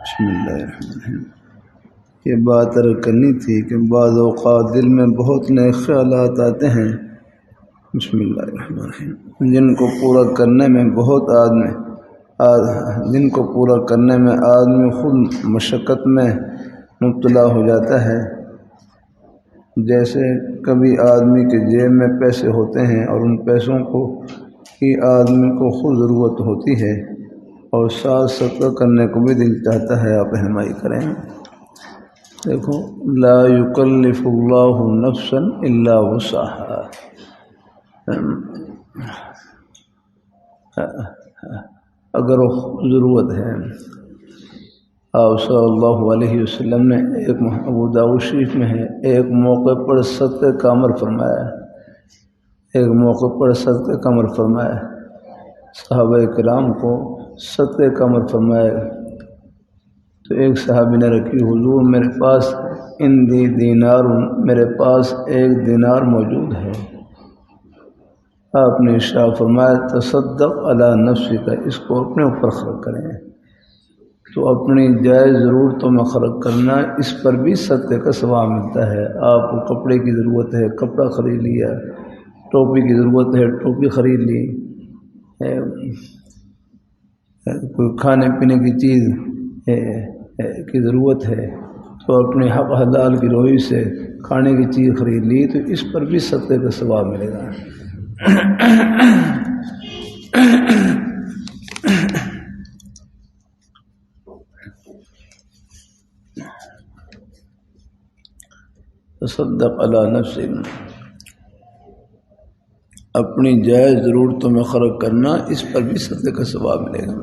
بسم اللہ الرحمن الرحیم۔ یہ بات کرنی تھی کہ بعض اوقات دل میں بہت نئے خیالات آتے ہیں، بسم اللہ الرحمن الرحیم، جن کو پورا کرنے میں آدمی خود مشقت میں مبتلا ہو جاتا ہے۔ جیسے کبھی آدمی کے جیب میں پیسے ہوتے ہیں اور ان پیسوں کی آدمی کو خود ضرورت ہوتی ہے اور ساتھ صدقہ کرنے کو بھی دل چاہتا ہے، آپ رہنمائی کریں۔ دیکھو، لا یکلف اللہ نفسا الا وسعها، اگر ضرورت ہے۔ آپ صلی اللہ علیہ وسلم نے ابو داؤد شریف میں ہے، ایک موقع پر صدقے کا امر فرمایا، صحابہ کرام کو صدقے کا امر فرمایا تو ایک صحابی نے رکھی، حضور میرے پاس ایک دینار موجود ہے۔ آپ نے ارشاد فرمایا تصدق علی نفسک، اس کو اپنے اوپر خرچ کریں۔ تو اپنی جائز ضرورتوں میں خرچ کرنا، اس پر بھی صدقے کا ثواب ملتا ہے۔ آپ کو کپڑے کی ضرورت ہے، کپڑا خرید لیا، ٹوپی کی ضرورت ہے، ٹوپی خرید لی، کوئی کھانے پینے کی چیز کی ضرورت ہے تو اپنے حق حلال کی روزی سے کھانے کی چیز خرید لی، تو اس پر بھی صدقے کا ثواب ملے گا۔ تصدق علی نفسک، اپنی جائز ضرورتوں میں خرچ کرنا، اس پر بھی صدقے کا ثواب ملے گا۔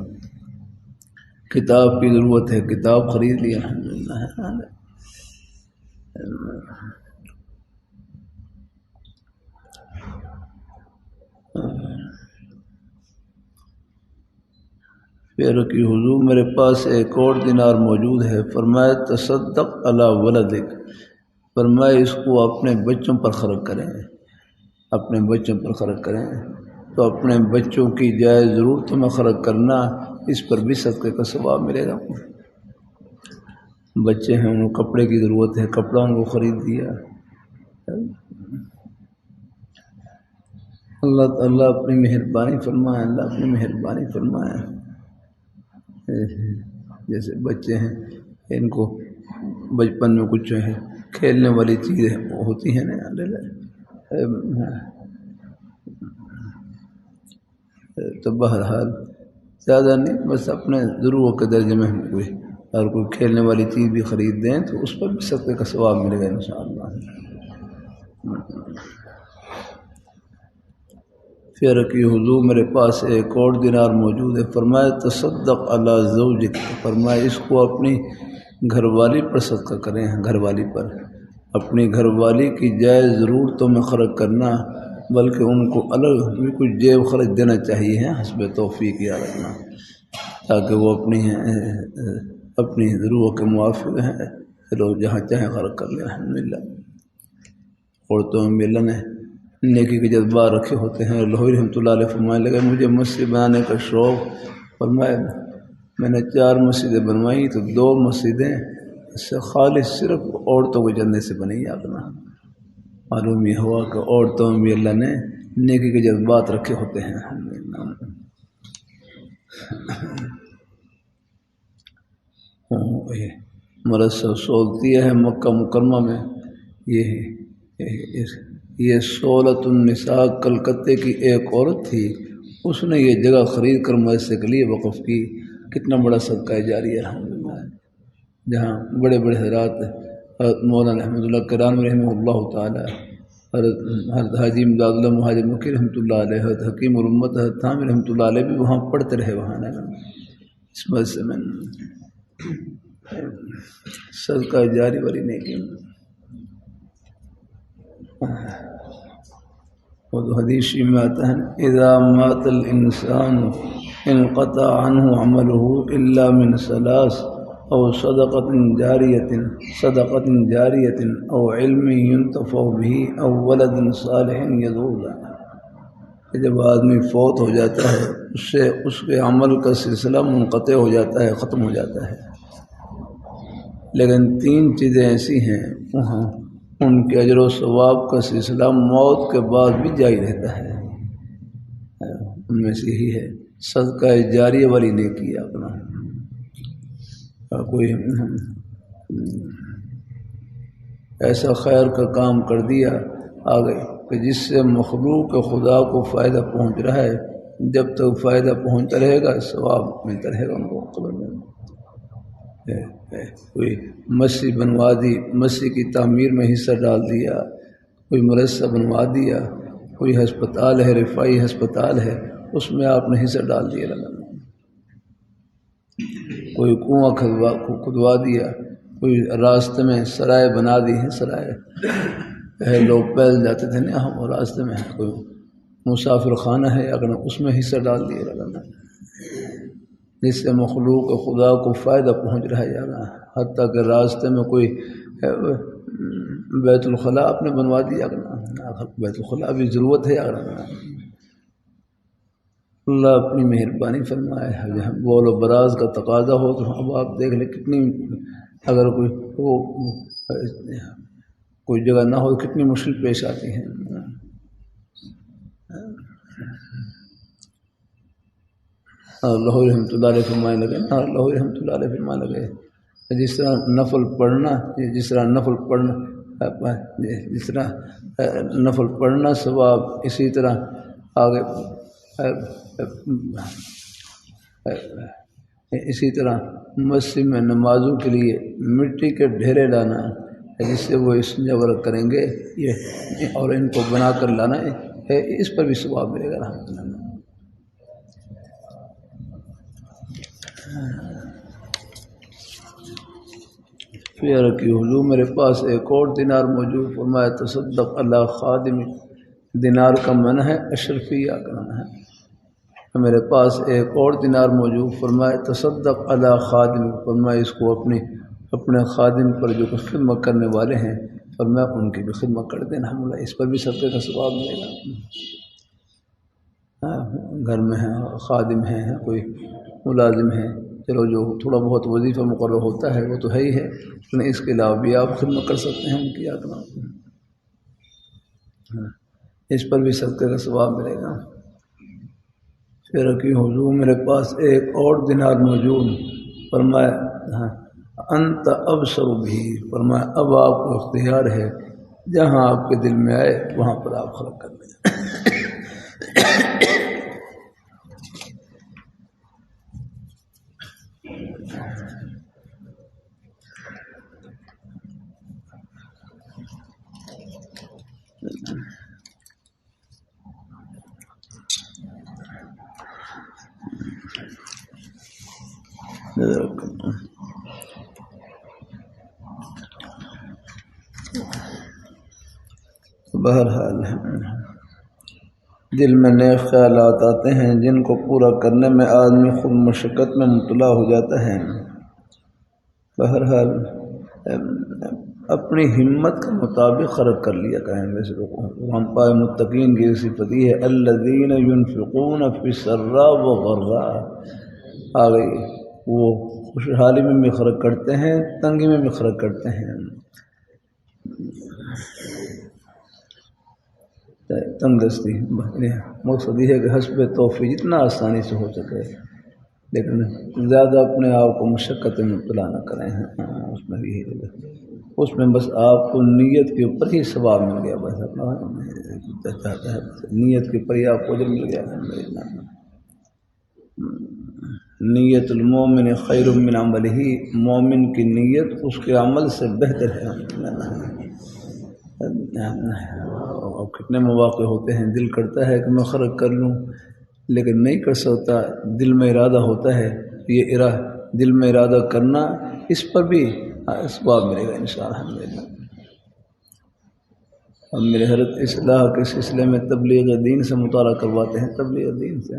کتاب کی ضرورت ہے، کتاب خرید لی، الحمدللہ۔ پھر کہ حضور میرے پاس ایک اور دینار موجود ہے، فرمایا تصدق علی ولدک، فرمایا اس کو اپنے بچوں پر خرچ کریں، اپنے بچوں پر خرچ کریں۔ تو اپنے بچوں کی جائز ضرورتوں میں خرچ کرنا، اس پر بھی صدقے کا ثواب ملے گا۔ بچے ہیں، انہیں کپڑے کی ضرورت ہے، کپڑا ان کو خرید دیا۔ اللہ اپنی مہربانی فرمائے۔ جیسے بچے ہیں، ان کو بچپن میں کچھ ہے کھیلنے والی چیزیں ہوتی ہیں نا، تو بہرحال زیادہ نہیں، بس اپنے ضرورت کے درجے میں ہم کوئی اور کوئی کھیلنے والی چیز بھی خرید دیں تو اس پر بھی صدقے کا ثواب ملے گا انشاءاللہ۔ پھر کہ حضور میرے پاس ایک اور دینار موجود ہے، فرمایا تصدق علی زوجک، فرمایا اس کو اپنی گھر والی پر صدقہ کریں، گھر والی پر، اپنی گھر والی کی جائز ضرورتوں میں خرچ کرنا، بلکہ ان کو الگ بھی کچھ جیب خرچ دینا چاہیے، حسب توفیق یاد رکھنا، تاکہ وہ اپنی ضرورت کے موافق ہیں، لوگ جہاں چاہیں خرچ کر لیں۔ الحمدللہ، عورتوں میں بھی اللہ نے نیکی کے جذبات رکھے ہوتے ہیں۔ لاہوری رحمۃ اللہ علیہ فرمانے لگے مجھے مسجد بنانے کا شوق، فرمایا میں نے 4 مسجدیں بنوائی تو 2 مسجدیں سے خالص صرف عورتوں کے جلنے سے بنی۔ اپنا معلوم یہ ہوا کہ عورتوں میں بھی اللہ نے نیکی کے جذبات رکھے ہوتے ہیں۔ مرسل سولتیہ ہے مکہ مکرمہ میں، یہ سولت النساء کلکتے کی ایک عورت تھی، اس نے یہ جگہ خرید کر مدرسے کے لیے وقف کی۔ کتنا بڑا صدقہ جاریہ ہے الحمدللہ، جہاں بڑے بڑے حضرات مولانا احمد اللہ کرانوی رحمہ اللہ تعالی، حضرت حاجی امداد اللہ مہاجر مکی رحمۃ اللہ علیہ، حضرت حکیم الامت حضرت تھانوی رحمۃ اللہ علیہ بھی وہاں پڑھتے رہے، وہاں اس مدرسے میں صدقہ جاری والی نیکی۔ وہ حدیث میں آتا ہے اذا مات الانسان انقطع عنه عمله الا من 3 او صدقۃ جاریۃ او علم ينتفع به او ولد صالح يدعو له، جب آدمی فوت ہو جاتا ہے اس سے اس کے عمل کا سلسلہ منقطع ہو جاتا ہے، ختم ہو جاتا ہے، لیکن 3 چیزیں ایسی ہیں وہاں ان کے اجر و ثواب کا سلسلہ موت کے بعد بھی جاری رہتا ہے۔ ان میں سے یہی ہے صدقہ جاریہ والی نیکی اپنا کوئی ایسا خیر کا کام کر دیا آگے کہ جس سے مخلوق خدا کو فائدہ پہنچ رہا ہے، جب تک فائدہ پہنچتا رہے گا ثواب ملتا رہے گا ان کو قبر میں۔ کوئی مسجد بنوا دی، مسجد کی تعمیر میں حصہ ڈال دیا، کوئی مدرسہ بنوا دیا، کوئی ہسپتال ہے، رفائی ہسپتال ہے، اس میں آپ نے حصہ ڈال دیا، کوئی کنواں کھدوا دیا، کوئی راستے میں سرائے بنا دی ہیں، سرائے لوگ پیدل جاتے تھے نا، ہم راستے میں کوئی مسافر خانہ ہے اگر اس میں حصہ ڈال دیا لگانا، جس سے مخلوق خدا کو فائدہ پہنچ رہا ہے۔ حتیٰ کہ راستے میں کوئی بیت الخلاء آپ نے بنوا دیا، بیت الخلاء بھی ضرورت ہے۔ اللہ اپنی مہربانی فرمائے، بول و براز کا تقاضا ہو تو اب آپ دیکھ لیں کتنی، اگر کوئی جگہ نہ ہو کتنی مشکل پیش آتی ہیں۔ اللہ رحمۃ اللہ علیہ فرمانے لگے، اللہ رحمۃ اللہ علیہ فرمانے لگے جس طرح نفل پڑھنا ثواب، اسی طرح آگے اسی طرح مسجد میں نمازوں کے لیے مٹی کے ڈھیرے لانا جس سے وہ استنجا وغیرہ کریں گے یہ، اور ان کو بنا کر لانا ہے، اس پر بھی ثواب ملے گا رحمۃ اللہ۔ پھر کہ حضور میرے پاس ایک اور دینار موجود، فرمایا تصدق اللہ خادم، دینار کا معنی ہے اشرفیہ کرنا ہے۔ میرے پاس ایک اور دینار موجود، فرمایا تصدق اللہ خادم، فرمایا اس کو اپنے خادم پر جو کہ خدمت کرنے والے ہیں، فرمایا ان کی بھی خدمت کر دینا، اس پر بھی صدقے کا ثواب ملے گا۔ گھر میں ہیں خادم ہیں، کوئی ملازم ہیں، چلو جو تھوڑا بہت وظیفہ مقرر ہوتا ہے وہ تو ہے ہی ہے، لیکن اس کے علاوہ بھی آپ خدمت کر سکتے ہیں ان کی آگنا، اس پر بھی صدقے کا ثواب ملے گا۔ پھر کہ حضور میرے پاس ایک اور دینار موجود، فرمایا انت ابصر بھی، فرمایا اب آپ کو اختیار ہے، جہاں آپ کے دل میں آئے وہاں پر آپ خرچ کر دیں۔ بہرحال دل میں نیک خیالات آتے ہیں جن کو پورا کرنے میں آدمی خود مشقت میں مبتلا ہو جاتا ہے۔ بہرحال اپنی ہمت کے مطابق خرچ کر لیا کریں۔ ویسے ہم پائے متقین کی صفت یہ ہے الذین ينفقون فی السراء والضراء، آ گئی، وہ خوشحالی میں بھی خرچ کرتے ہیں، تنگی میں بھی خرچ کرتے ہیں۔ تنگ دستی مقصد یہ ہے کہ حسب توفیق جتنا آسانی سے ہو سکے، لیکن زیادہ اپنے آپ کو مشقت میں مبتلا نہ کریں۔ اس میں بھی اس میں بس آپ کو نیت کے اوپر ہی ثواب مل گیا، بس اپنا چاہتا ہے نیت کے اوپر ہی آپ کو اجر مل گیا۔ نیت المومن خیر من عملہ، مومن کی نیت اس کے عمل سے بہتر ہے۔ اور کتنے مواقع ہوتے ہیں دل کرتا ہے کہ میں خرچ کر لوں لیکن نہیں کر سکتا، دل میں ارادہ ہوتا ہے، یہ دل میں ارادہ کرنا، اس پر بھی ثواب ملے گا انشاءاللہ الحمدللہ۔ ہم میرے حضرت اصلاح کے سلسلے میں تبلیغ دین سے مطالعہ کرواتے ہیں، تبلیغ دین سے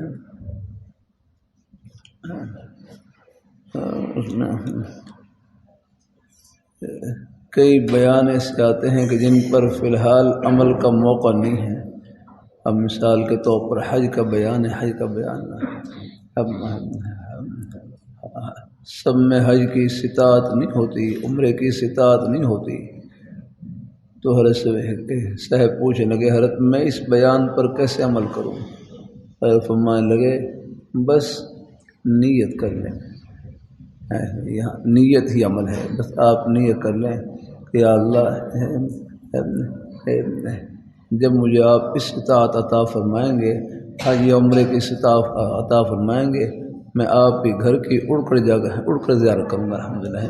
اس میں کئی بیان ایسے آتے ہیں کہ جن پر فی الحال عمل کا موقع نہیں ہے۔ اب مثال کے طور پر حج کا بیان ہے، حج کا بیان اب سب میں حج کی استطاعت نہیں ہوتی، عمرے کی استطاعت نہیں ہوتی۔ تو حضرت صاحب پوچھنے لگے حضرت میں اس بیان پر کیسے عمل کروں؟ حضرت فرمانے لگے بس نیت کر لیں، یہاں نیت ہی عمل ہے، بس آپ نیت کر لیں کہ یا اللہ جب مجھے آپ استطاعت عطا فرمائیں گے، حج یا عمرے کی استطاعت عطا فرمائیں گے، میں آپ کی گھر کی اڑ کر زیارت کروں گا الحمدللہ۔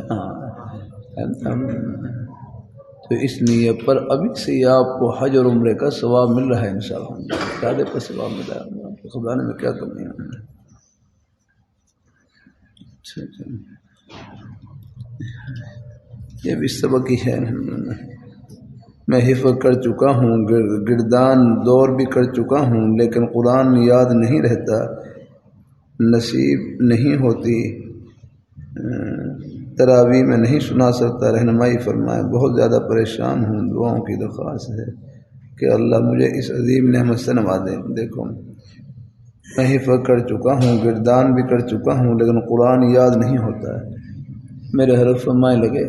تو اس نیت پر ابھی سے ہی آپ کو حج اور عمرے کا ثواب مل رہا ہے انشاءاللہ، زیادہ پر ثواب مل رہا ہے، خدا نے میں کیا کمی ہے۔ یہ بھی سبق ہی ہے۔ میں حفظ کر چکا ہوں، گردان دور بھی کر چکا ہوں، لیکن قرآن یاد نہیں رہتا، نصیب نہیں ہوتی، تراویح میں نہیں سنا سکتا، رہنمائی فرمائے، بہت زیادہ پریشان ہوں، دعاؤں کی درخواست ہے کہ اللہ مجھے اس عظیم نعمت سے نوازے۔ دیکھو میں حفظ کر چکا ہوں، گردان بھی کر چکا ہوں، لیکن قرآن یاد نہیں ہوتا ہے۔ میرے حضرت فرمائے لگے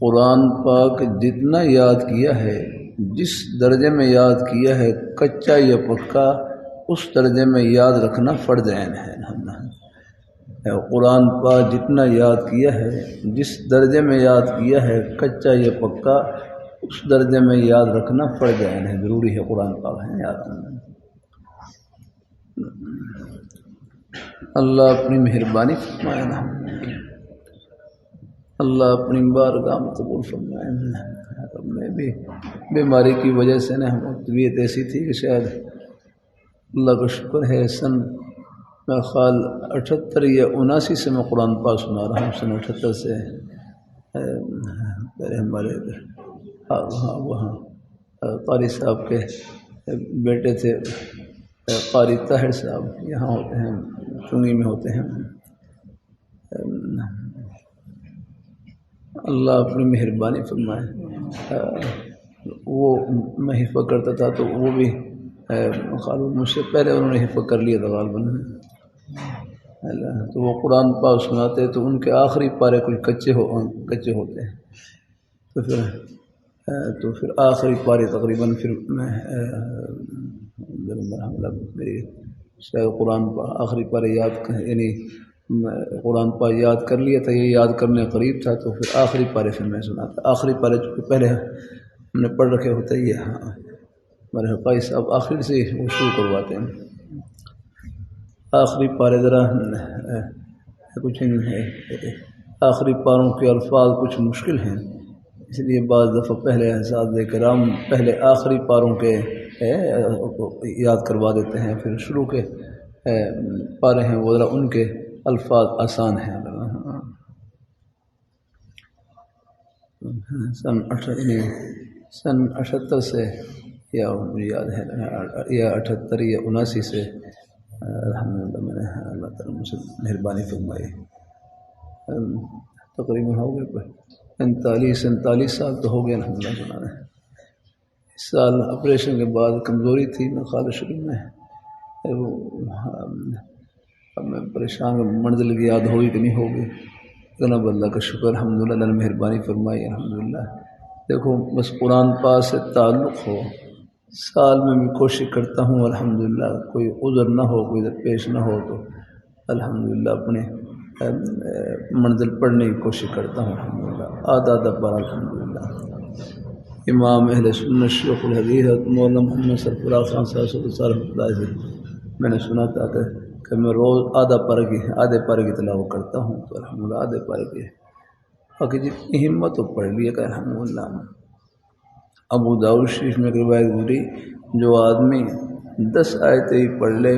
قرآن پاک جتنا یاد کیا ہے، جس درجے میں یاد کیا ہے، کچا یا پکا، اس درجے میں یاد رکھنا فرض عین ہے۔ قرآن پاک جتنا یاد کیا ہے، جس درجے میں یاد کیا ہے، کچا یا پکا، اس درجے میں یاد رکھنا فرض عین ہے، ضروری ہے قرآن پاک ہے یاد رکھنا۔ اللہ اپنی مہربانی فرمائے نا، اللہ اپنی بارگاہ میں قبول فرمائے۔ میں بھی بیماری کی وجہ سے نا طبیعت ایسی تھی کہ شاید اللہ کا شکر ہے سن خال 78 یا 79 سے میں قرآن پاک سنا رہا ہوں، سن 78 سے پہلے ہمارے وہاں قاری صاحب کے بیٹے تھے، قاری طاہر صاحب، یہاں ہوتے ہیں چنگی میں ہوتے ہیں۔ اللہ اپنی مہربانی فرمائے۔ وہ میں حفظ کرتا تھا تو وہ بھی خالو مجھ سے پہلے انہوں نے حفظ کر لیا تھا غالباً، تو وہ قرآن پاک سناتے تو ان کے آخری پارے کچھ کچے ہوتے ہیں، تو پھر آخری پارے تقریباً پھر میں میری شاید قرآن آخری پارے یاد، یعنی قرآن پاک یاد کر لیا تھا، یہ یاد کرنے قریب تھا، تو پھر آخری پارے پھر میں سنا تھا۔ آخری پارے چونکہ پہلے ہم نے پڑھ رکھے ہوتے ہی، ہاں ہمارے حقائی صاحب آخر سے وہ شروع کرواتے ہیں۔ آخری پارے ذرا کچھ آخری پاروں کے الفاظ کچھ مشکل ہیں، اس لیے بعض دفعہ پہلے اساتذہ کرام پہلے آخری پاروں کے یاد کروا دیتے ہیں، پھر شروع کے پارے ہیں وہ ذرا ان کے الفاظ آسان ہیں۔ سن 78 سے یا مجھے یاد ہے یا 78 یا 79 سے الحمدللہ میں نے اللہ تعالیٰ مجھ سے مہربانی فرمائی، تقریباً ہو گئے 45-47 سال تو ہو گئے الحمدللہ۔ اس سال آپریشن کے بعد کمزوری تھی میں خالد شریف میں، اب میں پریشان منزل کی یاد ہوگی کہ نہیں ہوگی، لیکن اب اللہ کا شکر الحمدللہ اللہ نے مہربانی فرمائی الحمدللہ۔ دیکھو بس قرآن پاک سے تعلق ہو، سال میں بھی کوشش کرتا ہوں الحمدللہ، کوئی عذر نہ ہو، کوئی پیش نہ ہو تو الحمدللہ اپنے منزل پڑھنے کی کوشش کرتا ہوں الحمدللہ، آدھا پارہ الحمدللہ۔ امام اہل سنت شیخ الحدیث مولانا محمد سرفراز خان صاحب سے میں نے سنا تھا کہ میں روز آدھے پارے کی تلاوت کرتا ہوں، تو الحمدللہ آدھے پارے کی باقی جتنی ہمت ہو پڑھ لیا کہ الحمدللہ۔ ابو داؤد شریف میں ایک روایت گزری، جو آدمی 10 آیتیں ہی پڑھ لے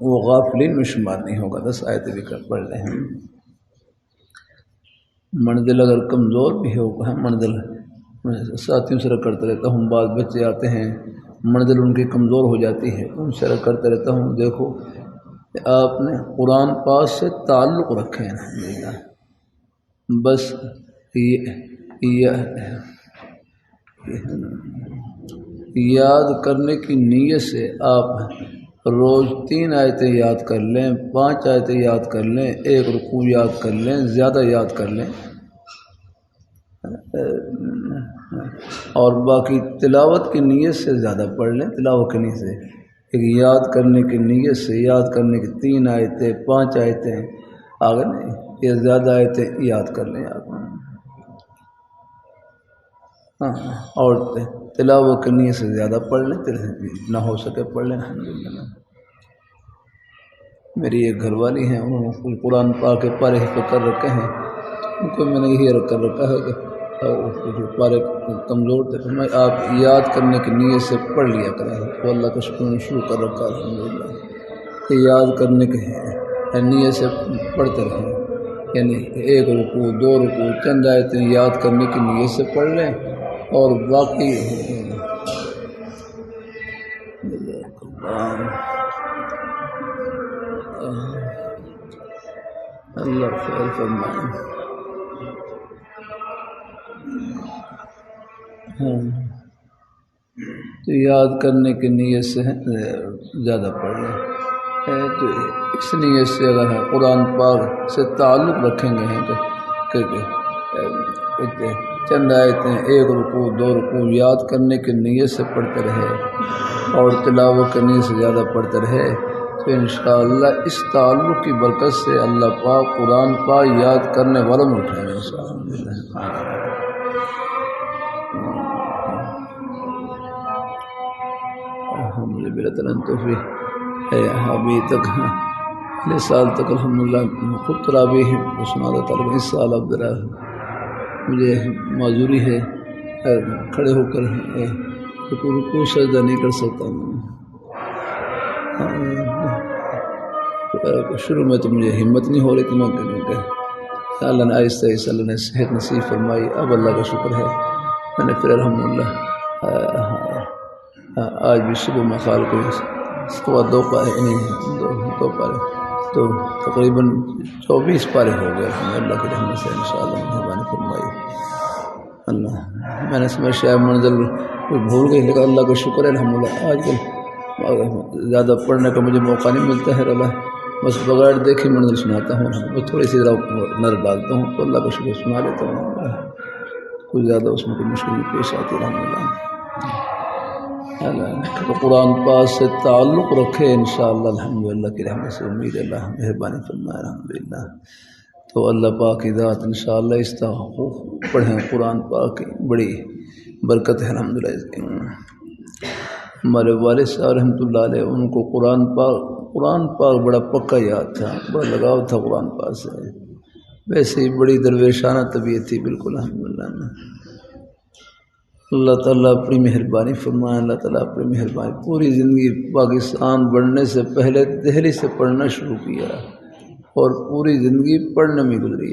وہ غافلین میں شمار نہیں ہوگا، 10 آیتیں بھی پڑھ لیں۔ منزل اگر کمزور بھی ہو، منزل ساتھیوں سے کرتا رہتا ہوں، بعض بچے آتے ہیں منزل ان کی کمزور ہو جاتی ہے، ان سے کرتا رہتا ہوں، دیکھو آپ نے قرآن پاک سے تعلق رکھے ہیں، بس یاد کرنے کی نیت سے آپ روز 3 آیتیں یاد کر لیں، 5 آیتیں یاد کر لیں، 1 رکوع یاد کر لیں، زیادہ یاد کر لیں، اور باقی تلاوت کی نیت سے زیادہ پڑھ لیں۔ تلاوت کی نیت سے ایک یاد کرنے کی نیت سے یاد کرنے کی 3 آیتیں 5 آیتیں آگے نہیں، یہ زیادہ آیتیں یاد کر لیں آپ۔ اور تلاوت کی نیت سے زیادہ پڑھ لیں، نہ ہو سکے پڑھ لیں۔ الحمدللہ میری ایک گھر والی ہیں، انہوں نے قرآن پاک کے پارے حفظ کر رکھے ہیں، ان کو میں نے یہی کر رکھا ہے کہ جو پارے کمزور تھے میں آپ یاد کرنے کی نیت سے پڑھ لیا کریں، تو اللہ کا شکر شروع کر رکھا الحمدللہ کہ یاد کرنے کی نیت سے پڑھتے رہیں، یعنی 1 رکوع 2 رکوع چند آیتیں یاد کرنے کی نیت سے پڑھ لیں، اور باقی اللہ خیر فرمائے۔ تو یاد کرنے کی نیت سے زیادہ پڑھ لیں، تو اس نیت سے اگر ہے قرآن پاک سے تعلق رکھیں گے کہ چند آیتیں 1 رکوع 2 رکوع یاد کرنے کی نیت سے پڑھتے رہے اور تلاوت کی نیت سے زیادہ پڑھتے رہے، تو انشاءاللہ اس تعلق کی برکت سے اللہ پاک قرآن پاک یاد کرنے والوں میں اٹھائیں گے انشاءاللہ۔ الحمدللہ ابھی تک اگلے سال تک الحمدللہ خود تراویح سنا دیتا، لیکن اس سال اب ذرا مجھے معذوری ہے، کھڑے ہو کر رکوع سجدہ نہیں کر سکتا ہوں۔ شروع میں تو مجھے ہمت نہیں ہو رہی تھی، کہ اللہ نے آہستہ آہستہ اللہ نے صحت نصیب فرمائی، اب اللہ کا شکر ہے میں نے پھر الحمدللہ آج بھی صبح میں خیال کو 2 پارے نہیں 2 پارے تو تقریباً 24 پارے ہو گئے اللہ کی رحمت سے انشاءاللہ مہربانی فرمائی۔ اللہ میں نے سمجھ شاید منزل کوئی بھول گئی، لیکن اللہ کا شکر ہے الحمدللہ آج کل زیادہ پڑھنے کا مجھے موقع نہیں ملتا ہے، اللہ بس بغیر دیکھے منزل سناتا ہوں، میں تھوڑی سی نظر ڈالتا ہوں تو اللہ کا شکر سنا لیتا ہوں، کچھ زیادہ اس میں کوئی مشکل نہیں پیش آتی الحمدللہ۔ تو قرآن پاک سے تعلق رکھے انشاءاللہ الحمدللہ کی رحمت سے، امید اللہ مہربانی فرمائے الحمدللہ۔ تو اللہ پاک کی ذات انشاءاللہ اس طرح پڑھیں قرآن پاک کی بڑی برکت ہے الحمدللہ۔ ہمارے والد صاحب رحمۃ اللہ علیہ ان کو قرآن پاک بڑا پکا یاد تھا، بڑا لگاؤ تھا قرآن پاک سے، ویسے ہی بڑی درویشانہ طبیعت تھی بالکل الحمدللہ۔ اللہ تعالیٰ اپنی مہربانی فرمائے، اللہ تعالیٰ اپنی مہربانی، پوری زندگی پاکستان بڑھنے سے پہلے دہلی سے پڑھنا شروع کیا اور پوری زندگی پڑھنے میں گزری۔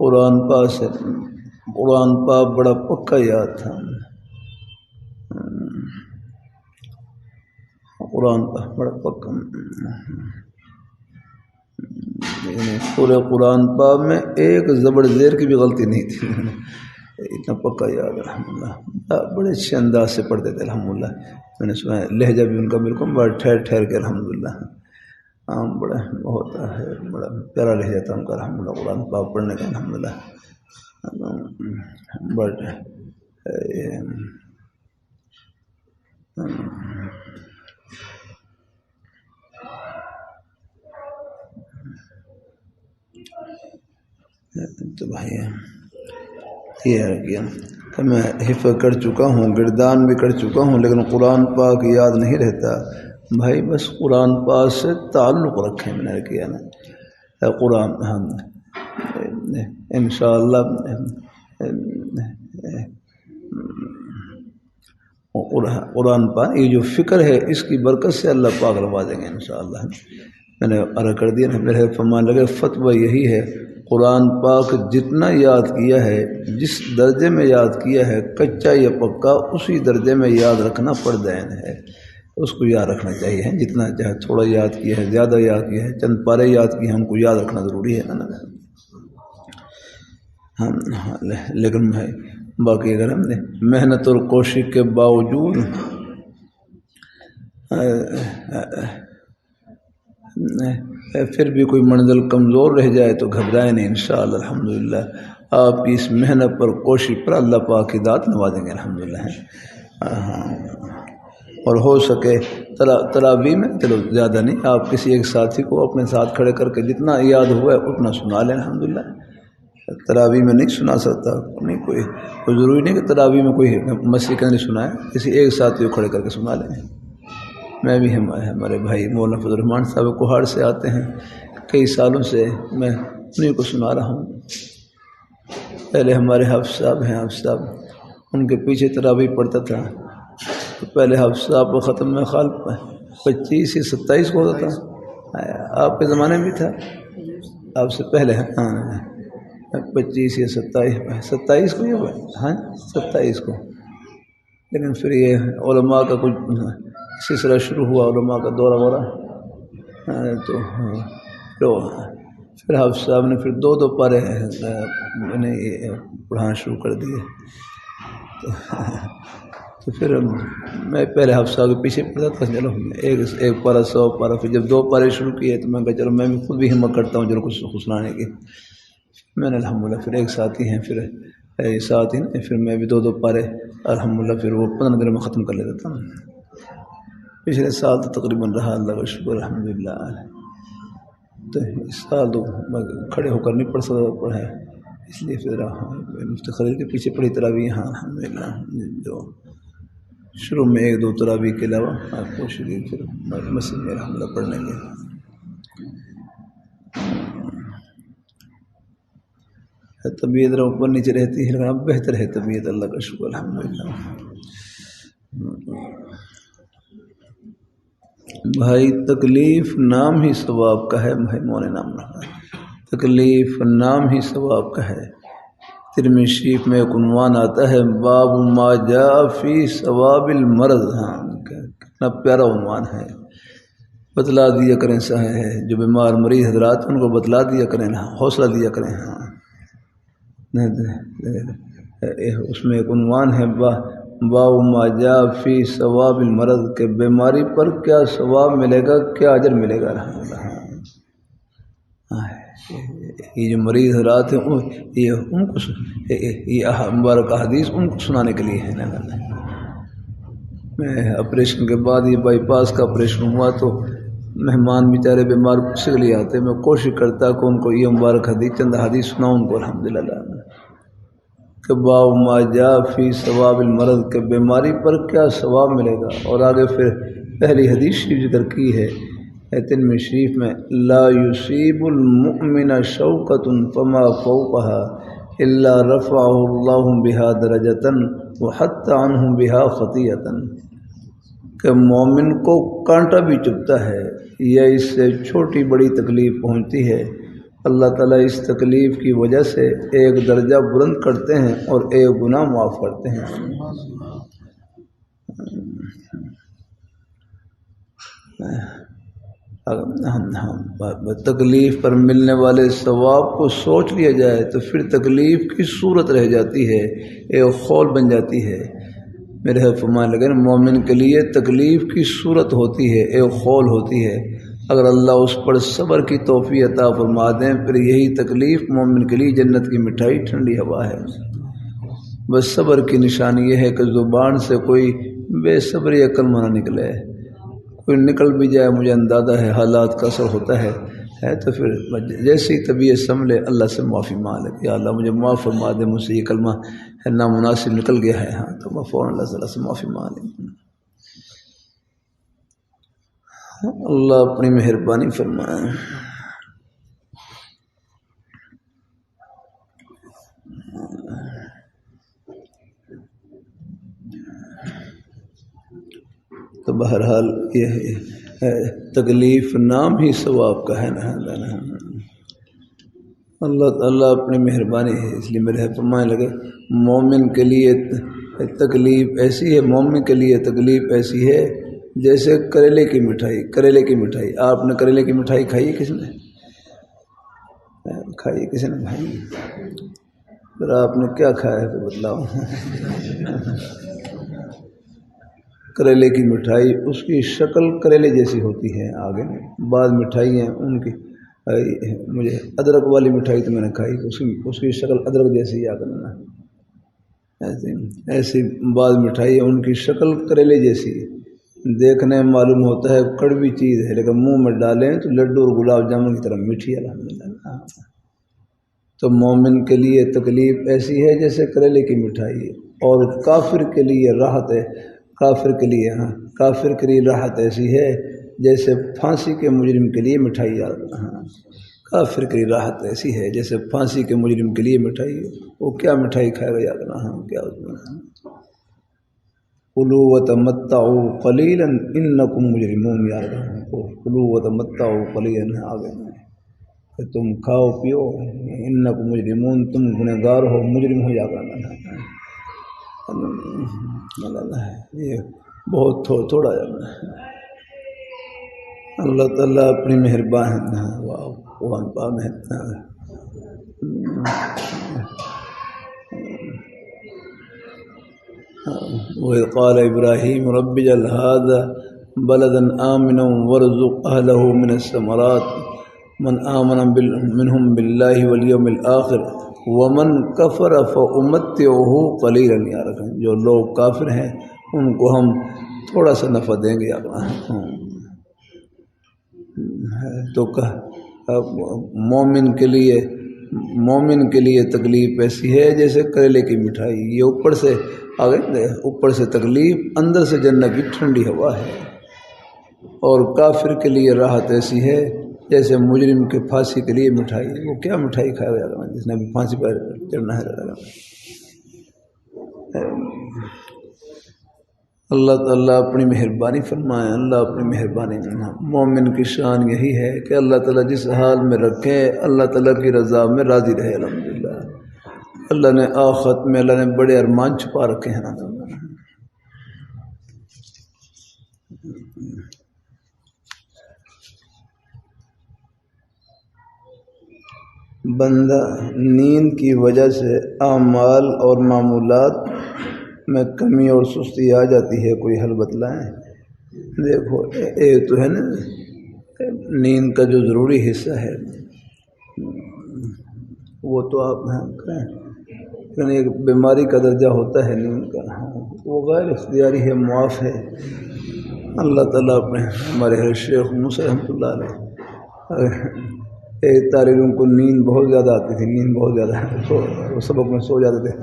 قرآن پاک بڑا پکا یاد تھا، قرآن پاک بڑا پکا، پورے قرآن پاک میں ایک زبر زیر کی بھی غلطی نہیں تھی، اتنا پکا یاد الحمدللہ، بڑے اچھے انداز سے پڑھتے تھے الحمدللہ۔ میں نے سنا لہجہ بھی ان کا بالکل بڑا ٹھہر کے الحمدللہ، بڑا بہت ہے، بڑا پیارا لہجہ تھا ان کا الحمدللہ قرآن پاک پڑھنے کا الحمدللہ۔ بٹ تو بھائی یہ ہے کہ میں حفظ کر چکا ہوں، گردان بھی کر چکا ہوں، لیکن قرآن پاک یاد نہیں رہتا بھائی۔ بس قرآن پاک سے تعلق رکھیں، میں نے کیا نا قرآن ہم انشاءاللہ قرآن پاک یہ جو فکر ہے اس کی برکت سے اللہ پاک روا دیں گے انشاءاللہ۔ میں نے عرض کر دیا نا، میرے فرمان لگے فتویٰ یہی ہے، قرآن پاک جتنا یاد کیا ہے، جس درجے میں یاد کیا ہے، کچا یا پکا، اسی درجے میں یاد رکھنا فرض عین ہے۔ اس کو یاد رکھنا چاہیے، جتنا چاہے تھوڑا یاد کیا ہے، زیادہ یاد کیا ہے، چند پارے یاد کیے ہیں، ہم کو یاد رکھنا ضروری ہے نا۔ لیکن باقی اگر ہم نے محنت اور کوشش کے باوجود پھر بھی کوئی منزل کمزور رہ جائے تو گھبرائے نہیں، انشاءاللہ الحمدللہ آپ کی اس محنت پر کوشش پر اللہ پاک کی ذات نوازیں گے الحمدللہ۔ اور ہو سکے تراویح میں چلو زیادہ نہیں، آپ کسی ایک ساتھی کو اپنے ساتھ کھڑے کر کے جتنا یاد ہوا ہے اتنا سنا لیں الحمدللہ۔ تراویح میں نہیں سنا سکتا نہیں کوئی ضروری نہیں کہ تراویح میں کوئی مسیح کا نہیں سنائے، کسی ایک ساتھی کو کھڑے کر کے سنا لیں۔ میں بھی ہمارے بھائی مولانا فضل الرحمان صاحب کوہاڑ سے آتے ہیں، کئی سالوں سے میں انہیں کو سنا رہا ہوں۔ پہلے ہمارے حافظ صاحب ہیں، حافظ صاحب ان کے پیچھے تراویح پڑھتا تھا، تو پہلے حافظ صاحب کو ختم میں خال 25 یا 27 کو ہوتا تھا، آپ کے زمانے میں بھی تھا، آپ سے پہلے 25 یا 27 کو ہاں 27 کو۔ لیکن پھر یہ علماء کا کچھ سلسلہ شروع ہوا، علماء کا دورہ وورہ، تو پھر حافظ صاحب نے پھر 2 پارے پڑھانا شروع کر دیے۔ تو پھر میں پہلے حافظ صاحب کے پیچھے پڑھتا تھا، چلو ایک پارہ 100 پارہ، پھر جب 2 پارے شروع کیے تو میں کہا چلو میں بھی خود بھی ہمت کرتا ہوں چلو کچھ سنانے کی۔ میں نے الحمدللہ پھر ایک ساتھی ہیں، پھر ساتھ ہی پھر میں بھی 2 پارے الحمدللہ پھر وہ 15 دن میں ختم کر لیتا تھا۔ پچھلے سال تو تقریباً رہا، اللہ کا شکر الحمدللہ۔ تو اس سال تو کھڑے ہو کر نہیں پڑھ سکتا پڑھا، اس لیے پھر مفتی خلیل کے پیچھے پڑھی تراویح یہاں الحمدللہ، جو شروع میں 1-2 تراویح کے علاوہ کوشش کی پھر مسجد میں الحمدللہ پڑھنے کے۔ طبیعت اوپر نیچے رہتی ہے لیکن اب بہتر ہے طبیعت، اللہ کا شکر الحمدللہ۔ بھائی تکلیف نام ہی ثواب کا ہے، بھائی مولانا نام رہا، تکلیف نام ہی ثواب کا ہے۔ ترمذی شریف میں ایک عنوان آتا ہے باب ما جاء فی ثواب المرض، کتنا پیارا عنوان ہے، بتلا دیا کریں جو بیمار مریض حضرات ان کو بتلا دیا کریں، حوصلہ دیا کریں۔ اس میں ایک عنوان ہے باب ما جاء فی ثواب المرض، کہ بیماری پر کیا ثواب ملے گا، کیا اجر ملے گا الحمدللہ۔ یہ جو مریض حضرات ہیں یہ ان کو یہ مبارک حدیث ان کو سنانے کے لیے ہے نا۔ میں آپریشن کے بعد یہ بائی پاس کا آپریشن ہوا تو مہمان بیچارے بیمار سے لیے آتے، میں کوشش کرتا کہ ان کو یہ مبارک حدیث چند حدیث سناؤں ان کو الحمدللہ، کہ باب ما جاء فی ثواب المرض، کہ بیماری پر کیا ثواب ملے گا۔ اور آگے پھر پہلی حدیث شریف ذکر کی ہے ترمذی شریف میں، لا یصیب المؤمن شوکۃ فما فوقها الا رفعہ اللہ بہا درجۃ وحط عنہ بہا خطیئۃ، کہ مومن کو کانٹا بھی چبھتا ہے یا اس سے چھوٹی بڑی تکلیف پہنچتی ہے، اللہ تعالیٰ اس تکلیف کی وجہ سے ایک درجہ بلند کرتے ہیں اور ایک گناہ معاف کرتے ہیں۔ تکلیف پر ملنے والے ثواب کو سوچ لیا جائے تو پھر تکلیف کی صورت رہ جاتی ہے، ایک خول بن جاتی ہے۔ میرے فرمانے لگے مومن کے لیے تکلیف کی صورت ہوتی ہے، ایک خول ہوتی ہے، اگر اللہ اس پر صبر کی توفیق عطا فرما دیں پھر یہی تکلیف مومن کے لیے جنت کی مٹھائی ٹھنڈی ہوا ہے۔ بس صبر کی نشانی یہ ہے کہ زبان سے کوئی بے صبری کلمہ نہ نکلے، کوئی نکل بھی جائے مجھے اندازہ ہے حالات کا اثر ہوتا ہے تو پھر جیسی طبیعت سنبھلے اللہ سے معافی مانگ لے، یا اللہ مجھے معاف فرما دے، مجھ سے یہ کلمہ ہے نامناسب نکل گیا ہے، تو میں فوراً اللہ تعالیٰ سے معافی مانگ لیں۔ اللہ اپنی مہربانی فرمائے۔ تو بہرحال یہ تکلیف نام ہی ثواب کا ہے نا، اللہ اپنی مہربانی ہے، اس لیے میرے فرمانے لگے مومن کے لیے تکلیف ایسی ہے، مومن کے لیے تکلیف ایسی ہے جیسے کریلے کی مٹھائی. کریلے کی مٹھائی آپ نے کریلے کی مٹھائی کھائی ہے؟ کس نے کھائی؟ کسی نے کھائی؟ پھر آپ نے کیا کھایا ہے تو بتلاؤ. کریلے کی مٹھائی اس کی شکل کریلے جیسی ہوتی ہے. آگے بعض مٹھائی ہیں ان کی مجھے ادرک والی مٹھائی تو میں نے کھائی، اس کی شکل ادرک جیسی یاد کرنا. ایسی بعض مٹھائی ہے ان کی شکل کریلے جیسی ہے، دیکھنے میں معلوم ہوتا ہے کڑوی چیز ہے، لیکن منہ میں ڈالیں تو لڈو اور گلاب جامن کی طرح میٹھی. الحمدللہ. تو مومن کے لیے تکلیف ایسی ہے جیسے کریلے کی مٹھائی ہے، اور کافر کے لیے راحت ہے. کافر کے لیے کافر کے لیے راحت ایسی ہے جیسے پھانسی کے مجرم کے لیے مٹھائی. کافر کی راحت ایسی ہے جیسے پھانسی کے مجرم کے لیے مٹھائی. وہ کیا مٹھائی کھائے گا یاد رہا کیا کلوا وتمتعوا قلیلا انکم مجرمون. یاد رہا کلوا وتمتعوا قلیلا. آگے کہ تم کھاؤ پیو، انکم مجرمون، تم گنہگار ہو، مجرم ہو. یاد رہنا یہ بہت تھوڑا جانا ہے. اللہ تعالیٰ اپنی مہربان ہے. وَإِذْ قَالَ إِبْرَاهِيمُ رَبِّ اجْعَلْ هَٰذَا بَلَدًا آمِنًا وَارْزُقْ أَهْلَهُ مِنَ الثَّمَرَاتِ مَنْ آمَنَ مِنْهُمْ بِاللَّهِ وَالْيَوْمِ الْآخِرِ وَمَنْ كَفَرَ فَأُمَتِّعُهُ قَلِيلًا. یا رکھیں جو لوگ کافر ہیں ان کو ہم تھوڑا سا نفع دیں گے. تو مومن کے لیے تکلیف ایسی ہے جیسے کریلے کی مٹھائی. یہ اوپر سے تکلیف، اندر سے جنت کی ٹھنڈی ہوا ہے. اور کافر کے لیے راحت ایسی ہے جیسے مجرم کے پھانسی کے لیے مٹھائی. وہ کیا مٹھائی کھائے گا جس نے بھی پھانسی پر چڑھنا ہے. اللہ تعالیٰ اپنی مہربانی فرمائے. اللہ اپنی مہربانی. مومن کی شان یہی ہے کہ اللہ تعالیٰ جس حال میں رکھے اللہ تعالیٰ کی رضا میں راضی رہے. الحمدللہ. اللہ نے آخرت میں اللہ نے بڑے ارمان چھپا رکھے ہیں. بندہ نیند کی وجہ سے اعمال اور معمولات میں کمی اور سستی آ جاتی ہے. کوئی حل بتلائیں. دیکھو ایک تو ہے نا نیند کا جو ضروری حصہ ہے وہ تو آپ کریں، لیکن ایک بیماری کا درجہ ہوتا ہے نیند کا، وہ غیر اختیاری ہے، معاف ہے. اللہ تعالیٰ اپنے ہمارے شیخ موسیٰ رحمۃ اللہ علیہ ایک طالب علم کو نیند بہت زیادہ آتی تھی. نیند بہت زیادہ، وہ سبق میں سو جاتے تھے.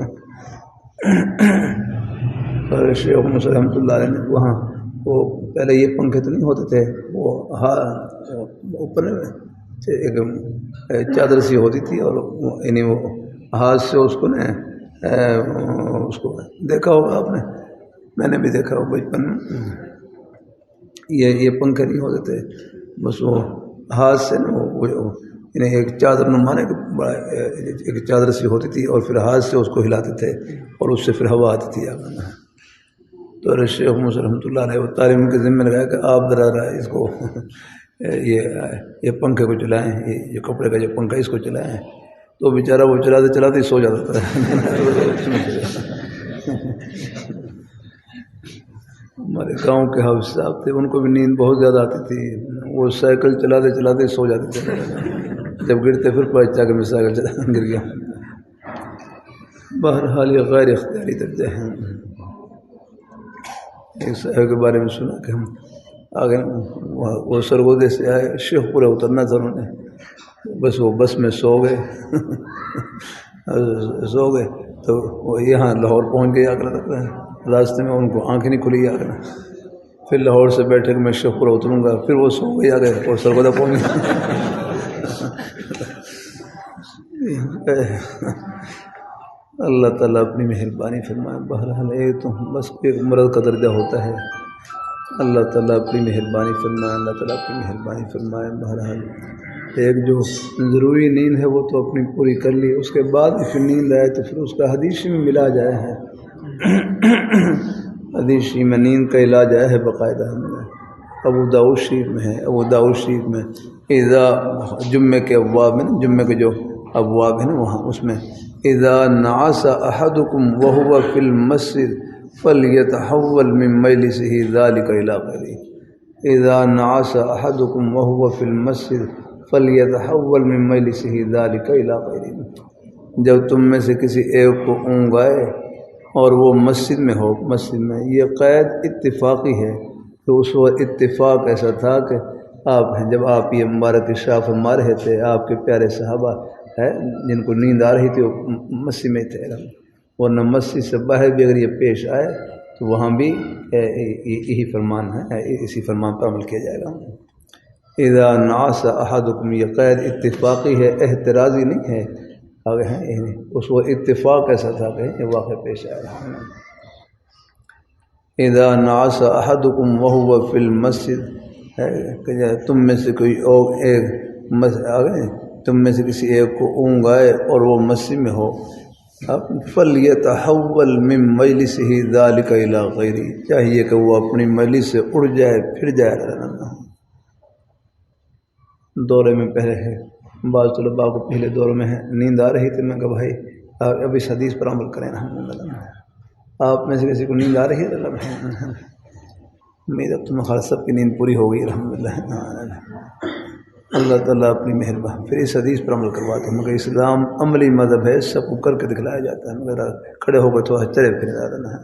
اور شیخ موسیٰ رحمۃ اللہ علیہ نے وہاں وہ پہلے یہ پنکھے تو نہیں ہوتے تھے، وہ اوپر ایک چادر سی ہوتی تھی، اور یعنی وہ ہاتھ سے اس کو اس کو دیکھا ہوگا آپ نے، میں نے بھی دیکھا ہو بچپن میں. یہ پنکھے نہیں ہوتے تھے، بس وہ ہاتھ سے یعنی ایک چادر نمانے ایک چادر سی ہوتی تھی، اور پھر ہاتھ سے اس کو ہلاتے تھے اور اس سے پھر ہوا آتی تھی. تو شیخ موسیٰ رحمۃ اللہ علیہ وہ تعلیم کے ذمہ لگایا کہ آپ ذرا اس کو یہ پنکھے کو چلائیں، یہ کپڑے کا جو پنکھا اس کو چلائیں. تو بیچارہ وہ چلاتے چلاتے سو جاتا تھا. ہمارے گاؤں کے حافظ صاحب تھے، ان کو بھی نیند بہت زیادہ آتی تھی. وہ سائیکل چلاتے چلاتے سو جاتے تھے، جب گرتے پھر پتہ چلا کہ میں سائیکل گر گیا. بہرحال یہ غیر اختیاری درجہ ہے. ایک صاحب کے بارے میں سنا کہ ہم آگے وہ سرگودے سے آئے، شیخ پورے اترنا تھا انہوں نے، بس وہ بس میں سو گئے. تو وہ یہاں لاہور پہنچ گئے. راستے میں ان کو آنکھیں نہیں کھلی. پھر لاہور سے بیٹھے کہ میں شیخ پورا اتروں گا، پھر وہ سو گئے آگے اور سرگودہ پہنچ گئے. اللہ تعالیٰ اپنی مہربانی فرمائے. بہرحال ایک تو بس ایک مرض کا درجہ ہوتا ہے. اللہ تعالیٰ اپنی مہربانی فرمائے. اللہ تعالیٰ اپنی مہربانی فرمائے. بہرحال ایک جو ضروری نیند ہے وہ تو اپنی پوری کر لی، اس کے بعد پھر نیند آئے تو پھر اس کا حدیث میں ملا جائے ہے. حدیث میں نیند کا علاج آیا ہے باقاعدہ، ابو داؤد شریف میں ہے، ابو داؤد شریف میں اذا جمعے کے ابواب میں، جمعے کے جو ابواب ہیں نا وہاں اس میں اذا نعس احدکم وهو فی المسجد فلیتحول من مجلسه ذلك الى غیره، اذا نعس احدکم وهو فی المسجد فلیتحول من مجلسه ذلك الى غیره، جب تم میں سے کسی ایک کو اونگ آئے اور وہ مسجد میں ہو، مسجد میں، یہ قید اتفاقی ہے، تو اس وقت اتفاق ایسا تھا کہ آپ جب آپ یہ مبارک اشراف فرما رہے تھے، آپ کے پیارے صحابہ ہے جن کو نیند آ رہی تھی وہ مسجد میں تھے، ورنہ مسجد سے باہر بھی اگر یہ پیش آئے تو وہاں بھی یہی فرمان ہے، اسی فرمان پر عمل کیا جائے گا۔ اذا نعس احدکم، یہ قید اتفاقی ہے، احترازی نہیں ہے، آگے ہیں اس وہ اتفاق ایسا تھا کہ یہ واقعہ پیش آیا۔ اذا نعس احدکم وهو فی المسجد، کہ تم میں سے کوئی اور ایک آگے تم میں سے کسی ایک کو اونگ آئے اور وہ مسجد میں ہو، فلیتحول من مجلسه ذلك الى غیره، چاہیے کہ وہ اپنی مجلس سے اڑ جائے، پھر جائے۔ دورے میں پہلے ہے، بعض طلباء کو پہلے دور میں ہے نیند آ رہی تھی، میں کہا بھائی اب اس حدیث پر عمل کریں، آپ میں سے کسی کو نیند آ رہی ہے؟ امید اب تمہیں خاص سب کی نیند پوری ہو گئی الحمدللہ۔ اللہ تعالیٰ اپنی مہربانی پھر اس حدیث پر عمل کرواتے ہیں، مگر اسلام عملی مذہب ہے، سب کو کر کے دکھلایا جاتا ہے، مگر کھڑے ہو گئے تو چلے پھر رہنا ہے۔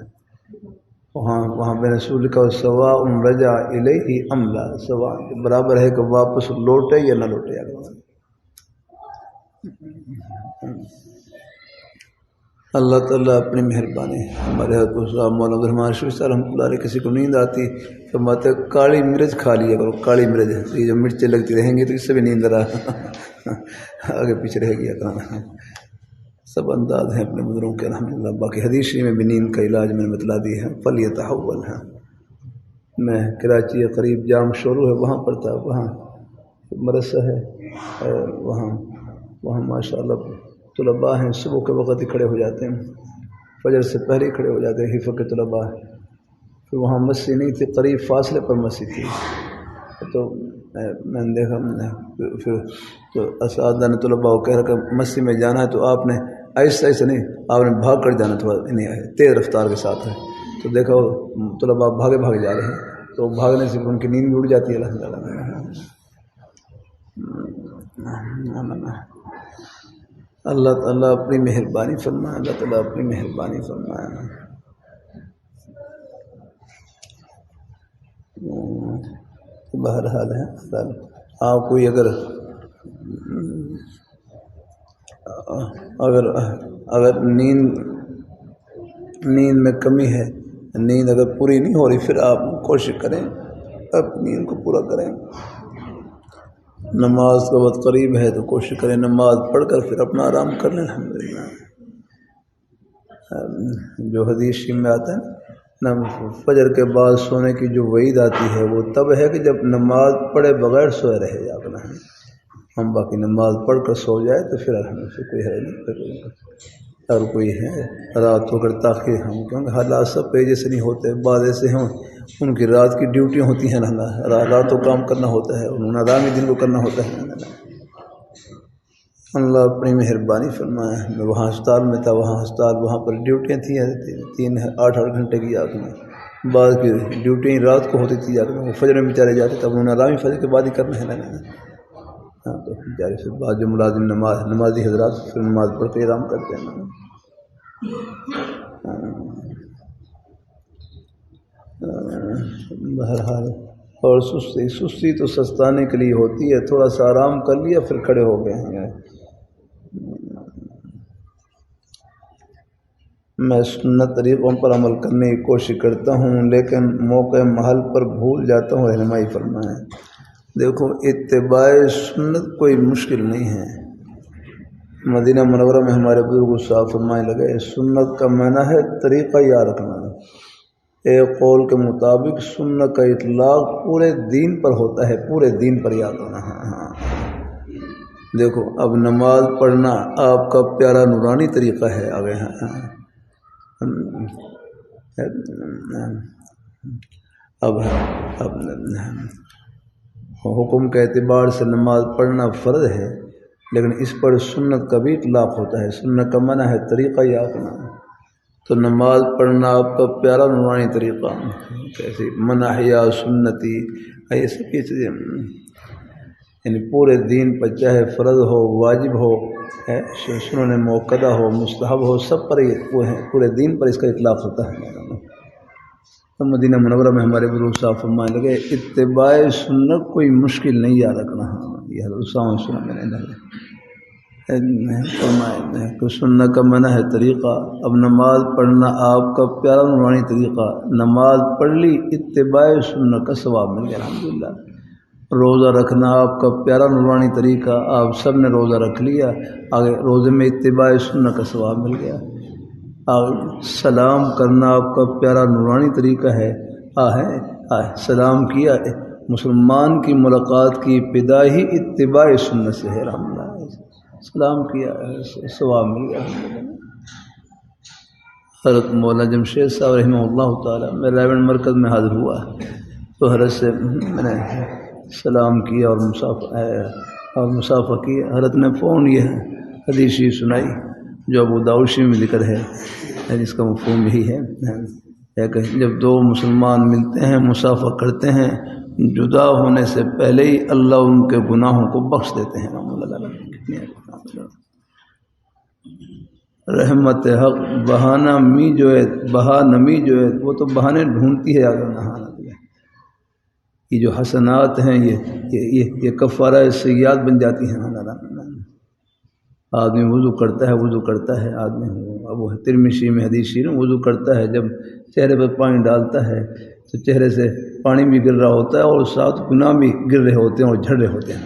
وہاں بے رسول کا سواء رجع الیہ ام لا، سواء برابر ہے کہ واپس لوٹے یا نہ لوٹے۔ اللہ تعالیٰ اپنی مہربانی، ہمارے حضرت صاحب مولانا عبدالرحمٰن شریف صاحب رحمۃ اللہ علیہ کسی کو نیند آتی فرماتے کالی مرچ کھا لیا کرو، کالی مرچ، یہ جو مرچیں لگتی رہیں گی تو اس سے بھی نیند آگے پیچھے رہ گیا کہاں۔ سب انداز ہیں اپنے بزرگوں کے الحمدللہ۔ باقی حدیث شریف میں بھی نیند کا علاج میں نے بتلا دی ہے، فلیتحول ہے۔ میں کراچی کے قریب جام شروع ہے وہاں پر تھا، وہاں مدرسہ ہے، وہاں ماشاءاللہ طلباء ہیں، صبح کے وقت ہی کھڑے ہو جاتے ہیں، فجر سے پہلے ہی کھڑے ہو جاتے ہیں حفظ کے طلباء۔ پھر وہاں مسجد نہیں تھی، قریب فاصلے پر مسجد تھی، تو میں نے دیکھا پھر تو اساتذہ نے طلباء کو کہہ رہا کہ مسجد میں جانا ہے تو آپ نے ایسا نہیں، آپ نے بھاگ کر جانا، تھوڑا نہیں تیز رفتار کے ساتھ ہے۔ تو دیکھا طلباء بھاگے جا رہے ہیں، تو بھاگنے سے ان کی نیند بھی اڑ جاتی ہے الحمدللہ۔ اللہ تعالیٰ اپنی مہربانی فرمائے، اللہ تعالیٰ اپنی مہربانی فرمائے۔ بہرحال ہے، آپ کوئی اگر نیند میں کمی ہے، نیند اگر پوری نہیں ہو رہی، پھر آپ کوشش کریں اپنی نیند کو پورا کریں۔ نماز کا وقت قریب ہے تو کوشش کریں نماز پڑھ کر پھر اپنا آرام کر لیں الحمدللہ۔ جو حدیث میں آتا ہے نا، فجر کے بعد سونے کی جو وعید آتی ہے وہ تب ہے کہ جب نماز پڑھے بغیر سوئے رہے جاگنا ہے۔ ہم باقی نماز پڑھ کر سو جائے تو پھر الحمدللہ کوئی ہے نہیں، اور کوئی ہے رات ہو کر تاخیر، ہم کیونکہ حالات سب پہ جیسے نہیں ہوتے، بعض ایسے ہیں ان کی رات کی ڈیوٹیاں ہوتی ہیں، رات کو کام کرنا ہوتا ہے، انہوں نے آرام دن کو کرنا ہوتا ہے۔ اللہ اپنی مہربانی فرمائے۔ میں وہاں ہسپتال میں تھا، وہاں پر ڈیوٹیاں تھیں 8 گھنٹے کی آگ میں، بعض کی ڈیوٹیاں رات کو ہوتی تھی، وہ فجر میں بیچارے جاتے تب انہوں نے آرام فجر کے بعد ہی کرنا ہے ہاں، تو بیچارے پھر بعض جو ملازم نمازی حضرات پھر نماز پڑھ کے آرام کرتے ہیں۔ بہرحال اور سستی تو سستانے کے لیے ہوتی ہے، تھوڑا سا آرام کر لیا پھر کھڑے ہو گئے ہیں۔ میں سنت طریقوں پر عمل کرنے کی کوشش کرتا ہوں، لیکن موقع محل پر بھول جاتا ہوں، رہنمائی فرمائیں۔ دیکھو اتباع سنت کوئی مشکل نہیں ہے۔ مدینہ منورہ میں ہمارے بزرگ صاحب فرمائے لگے، سنت کا معنی ہے طریقہ یاد رکھنا۔ ایک قول کے مطابق سنت کا اطلاق پورے دین پر ہوتا ہے، پورے دین پر یاد ہونا ہے۔ دیکھو اب نماز پڑھنا آپ کا پیارا نورانی طریقہ ہے، آگے اب حکم کے اعتبار سے نماز پڑھنا فرض ہے، لیکن اس پر سنت کا بھی اطلاق ہوتا ہے۔ سنت کا معنی ہے طریقہ یا اپنا، تو نماز پڑھنا آپ کا پیارا نورانی طریقہ، کیسے من احیا سنتی، ایسے کی چیزیں، یعنی پورے دین پر چاہے فرض ہو، واجب ہو، سنن موقدہ ہو، مستحب ہو، سب پر یہ وہ ہے، پورے دین پر اس کا اطلاق ہوتا ہے۔ تو مدینہ منورہ میں ہمارے بزرگ صاحب فرمانے لگے اتباع سنت کوئی مشکل نہیں یاد رکھنا۔ یہ حضرت صاحب سنا میں نے فرمایا کہ سنت کا منع ہے طریقہ۔ اب نماز پڑھنا آپ کا پیارا نورانی طریقہ، نماز پڑھ لی، اتباع سنت کا ثواب مل گیا الحمدللہ۔ روزہ رکھنا آپ کا پیارا نورانی طریقہ، آپ سب نے روزہ رکھ لیا، آگے روزے میں اتباع سنت کا ثواب مل گیا۔ سلام کرنا آپ کا پیارا نورانی طریقہ ہے، سلام کیا، مسلمان کی ملاقات کی ابتدا ہی اتباع سنت سے ہے الحمدللہ، سلام کیا، ثواب مل گیا۔ حضرت مولانا جمشید صاحب رحمہ اللہ تعالیٰ میں رائے مرکز میں حاضر ہوا، تو حضرت سے میں نے سلام کیا اور مصافحہ کیا۔ حضرت نے فون یہ حدیث سنائی جو ابو داؤد میں ذکر ہے، جس کا مفہوم یہی ہے کہ جب دو مسلمان ملتے ہیں، مصافحہ کرتے ہیں، جدا ہونے سے پہلے ہی اللہ ان کے گناہوں کو بخش دیتے ہیں۔ رحمت حق بہانہ می جو ہے، بہانمی جو ہے، وہ تو بہانے ڈھونڈتی ہے اگر نہانا۔ یہ جو حسنات ہیں یہ کفارہ سیئات بن جاتی ہیں۔ آدمی وضو کرتا ہے آدمی، ابو ترمذی میں حدیث ہے، وضو کرتا ہے، جب چہرے پر پانی ڈالتا ہے تو چہرے سے پانی بھی گر رہا ہوتا ہے اور ساتھ گناہ بھی گر رہے ہوتے ہیں اور جھڑ رہے ہوتے ہیں۔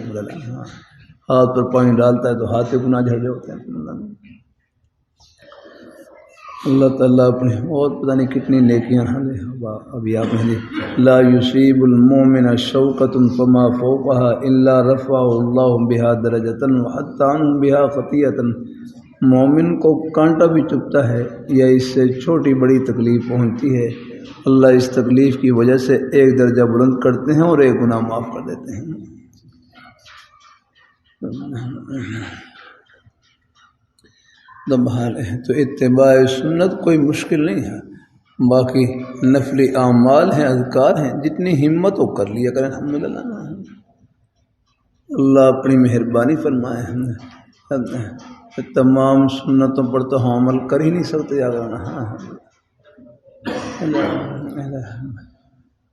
ہاتھ پر پانی ڈالتا ہے تو ہاتھ سے گناہ جھڑ رہے ہوتے ہیں۔ اللہ تعالیٰ اپنے اور پتہ نہیں کتنی نیکیاں ابھی آپ نے لا یصیب المؤمن شوکۃ فما فوقها الا رفعه اللہ بها درجۃ وحط عنہ بها خطیئۃ۔ مومن کو کانٹا بھی چبھتا ہے یا اس سے چھوٹی بڑی تکلیف پہنچتی ہے، اللہ اس تکلیف کی وجہ سے ایک درجہ بلند کرتے ہیں اور ایک گناہ معاف کر دیتے ہیں۔ تو اتباع سنت کوئی مشکل نہیں ہے، باقی نفلی اعمال ہیں، اذکار ہیں، جتنی ہمت ہو کر لیا کریں الحمدللہ۔ اللہ اپنی مہربانی فرمائے، تمام سنتوں پر تو ہم عمل کر ہی نہیں سکتے اگر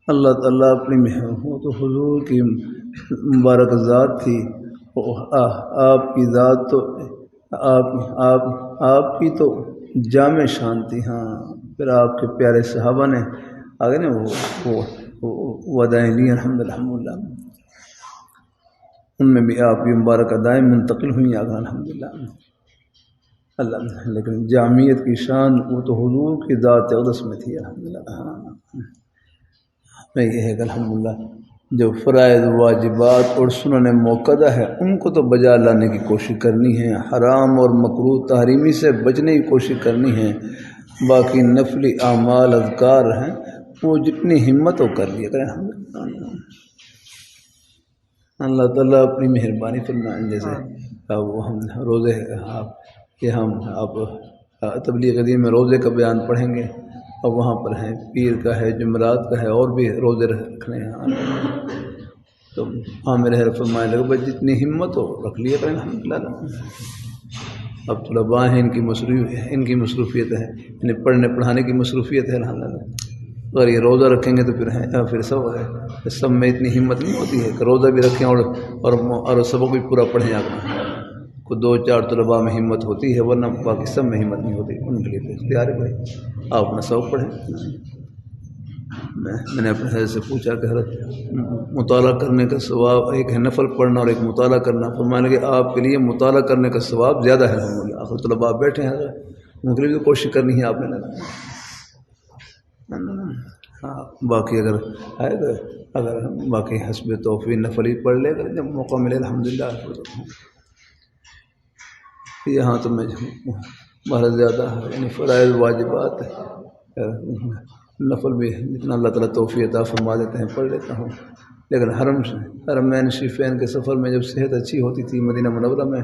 اللہ تعالیٰ اپنی وہ تو حضور کی مبارک ذات تھی، آپ کی ذات تو آپ کی تو جامع شان تھی۔ ہاں پھر آپ کے پیارے صحابہ نے آگے نا وہ ادائیں لی الحمدللہ، ان میں بھی آپ کی مبارک ادائیں منتقل ہوئیں آگے الحمدللہ اللہ، لیکن جامعیت کی شان وہ تو حضور کی ذات اقدس میں تھی الحمدللہ۔ میں یہ ہے کہ الحمدللہ جو فرائض واجبات اور سنن موقدہ ہے ان کو تو بجا لانے کی کوشش کرنی ہے، حرام اور مکروہ تحریمی سے بچنے کی کوشش کرنی ہے، باقی نفلی اعمال اذکار ہیں وہ جتنی ہمت ہو کر لیا کریں الحمدللہ۔ اللہ تعالیٰ اپنی مہربانی فرمائیں، جیسے وہ ہم روزے آپ تبلیغ دین میں روزے کا بیان پڑھیں گے، اور وہاں پر ہیں پیر کا ہے، جمعرات کا ہے، اور بھی روزے رکھنے ہیں، تو ہاں میرے حضرت فرمائے لگے بھائی جتنی ہمت ہو رکھ لیا کریں الحمدللہ۔ اب طلباء ہیں، ان کی مصروفیت ہے، انہیں پڑھنے پڑھانے کی مصروفیت ہے الحمدللہ۔ اگر یہ روزہ رکھیں گے تو پھر سب میں اتنی ہمت نہیں ہوتی ہے کہ روزہ بھی رکھیں اور سبق بھی پورا پڑھیں۔ کو 2-4 طلباء میں ہمت ہوتی ہے، ورنہ باقی سب میں ہمت نہیں ہوتی۔ ان کے لیے تو اختیار ہے بھائی آپ اپنا سبق پڑھیں۔ میں نے اپنے حضرت سے پوچھا کہ حضرت مطالعہ کرنے کا ثواب، ایک ہے نفل پڑھنا اور ایک مطالعہ کرنا، فرمانے کہ آپ کے لیے مطالعہ کرنے کا ثواب زیادہ ہے الحمدللہ۔ آخر طلباء بیٹھے ہیں حضرت، ان کے لیے بھی کوشش کرنی ہے آپ نے۔ ہاں باقی اگر باقی حسب توفیق نفل ہی پڑھ لے اگر جب موقع ملے الحمدللہ۔ یہاں تو میں بہت زیادہ یعنی فرائض واجبات نفل بھی جتنا اللہ تعالیٰ توفیق عطا فرما دیتے ہیں پڑھ لیتا ہوں، لیکن حرمین شریفین کے سفر میں جب صحت اچھی ہوتی تھی مدینہ منورہ میں،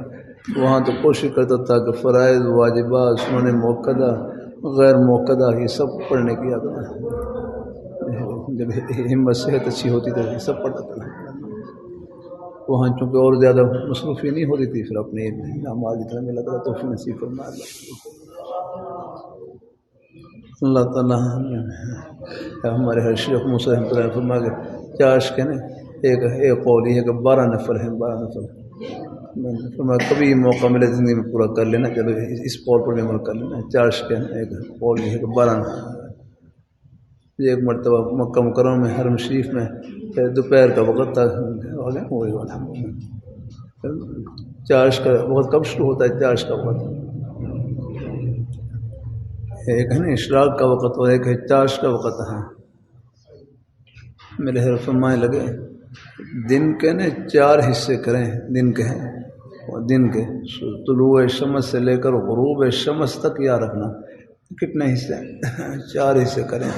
وہاں تو کوشش کرتا تھا کہ فرائض، واجبات، سنن موقدہ، غیر موقدہ یہ سب پڑھنے کی عادت ہے۔ جب ہمت صحت اچھی ہوتی تھی یہ سب پڑھتا تھا۔ وہاں چونکہ اور زیادہ مصروفی نہیں ہوتی تھی، پھر اپنے اعمال کی طرح اللہ تعالیٰ توفیق نصیب فرمائے۔ اللہ تعالیٰ ہمارے ہر شیخ موسیٰ رحمۃ اللہ علیہ فرما کے چاش کے نا ایک قول یہ ہے کہ 12 نفل ہیں، 12 نفل۔ فرما کبھی موقع ملے زندگی میں پورا کر لینا، چلو اس قول پر بھی عمل کر لینا۔ چاش کے ایک قول یہ ہے کہ 12 نفل۔ ایک مرتبہ مکہ مکرمہ میں حرم شریف میں دوپہر کا وقت تھا، چاش کا وقت کب شروع ہوتا ہے؟ چاش کا وقت ایک ہے نا اشراق کا وقت اور ایک ہے چاش کا وقت ہے۔ میرے حضرت فرمانے لگے دن کے نا 4 حصے کریں، دن کے ہیں دن کے طلوع شمس سے لے کر غروب شمس تک یاد رکھنا کتنے حصے؟ 4 حصے کریں۔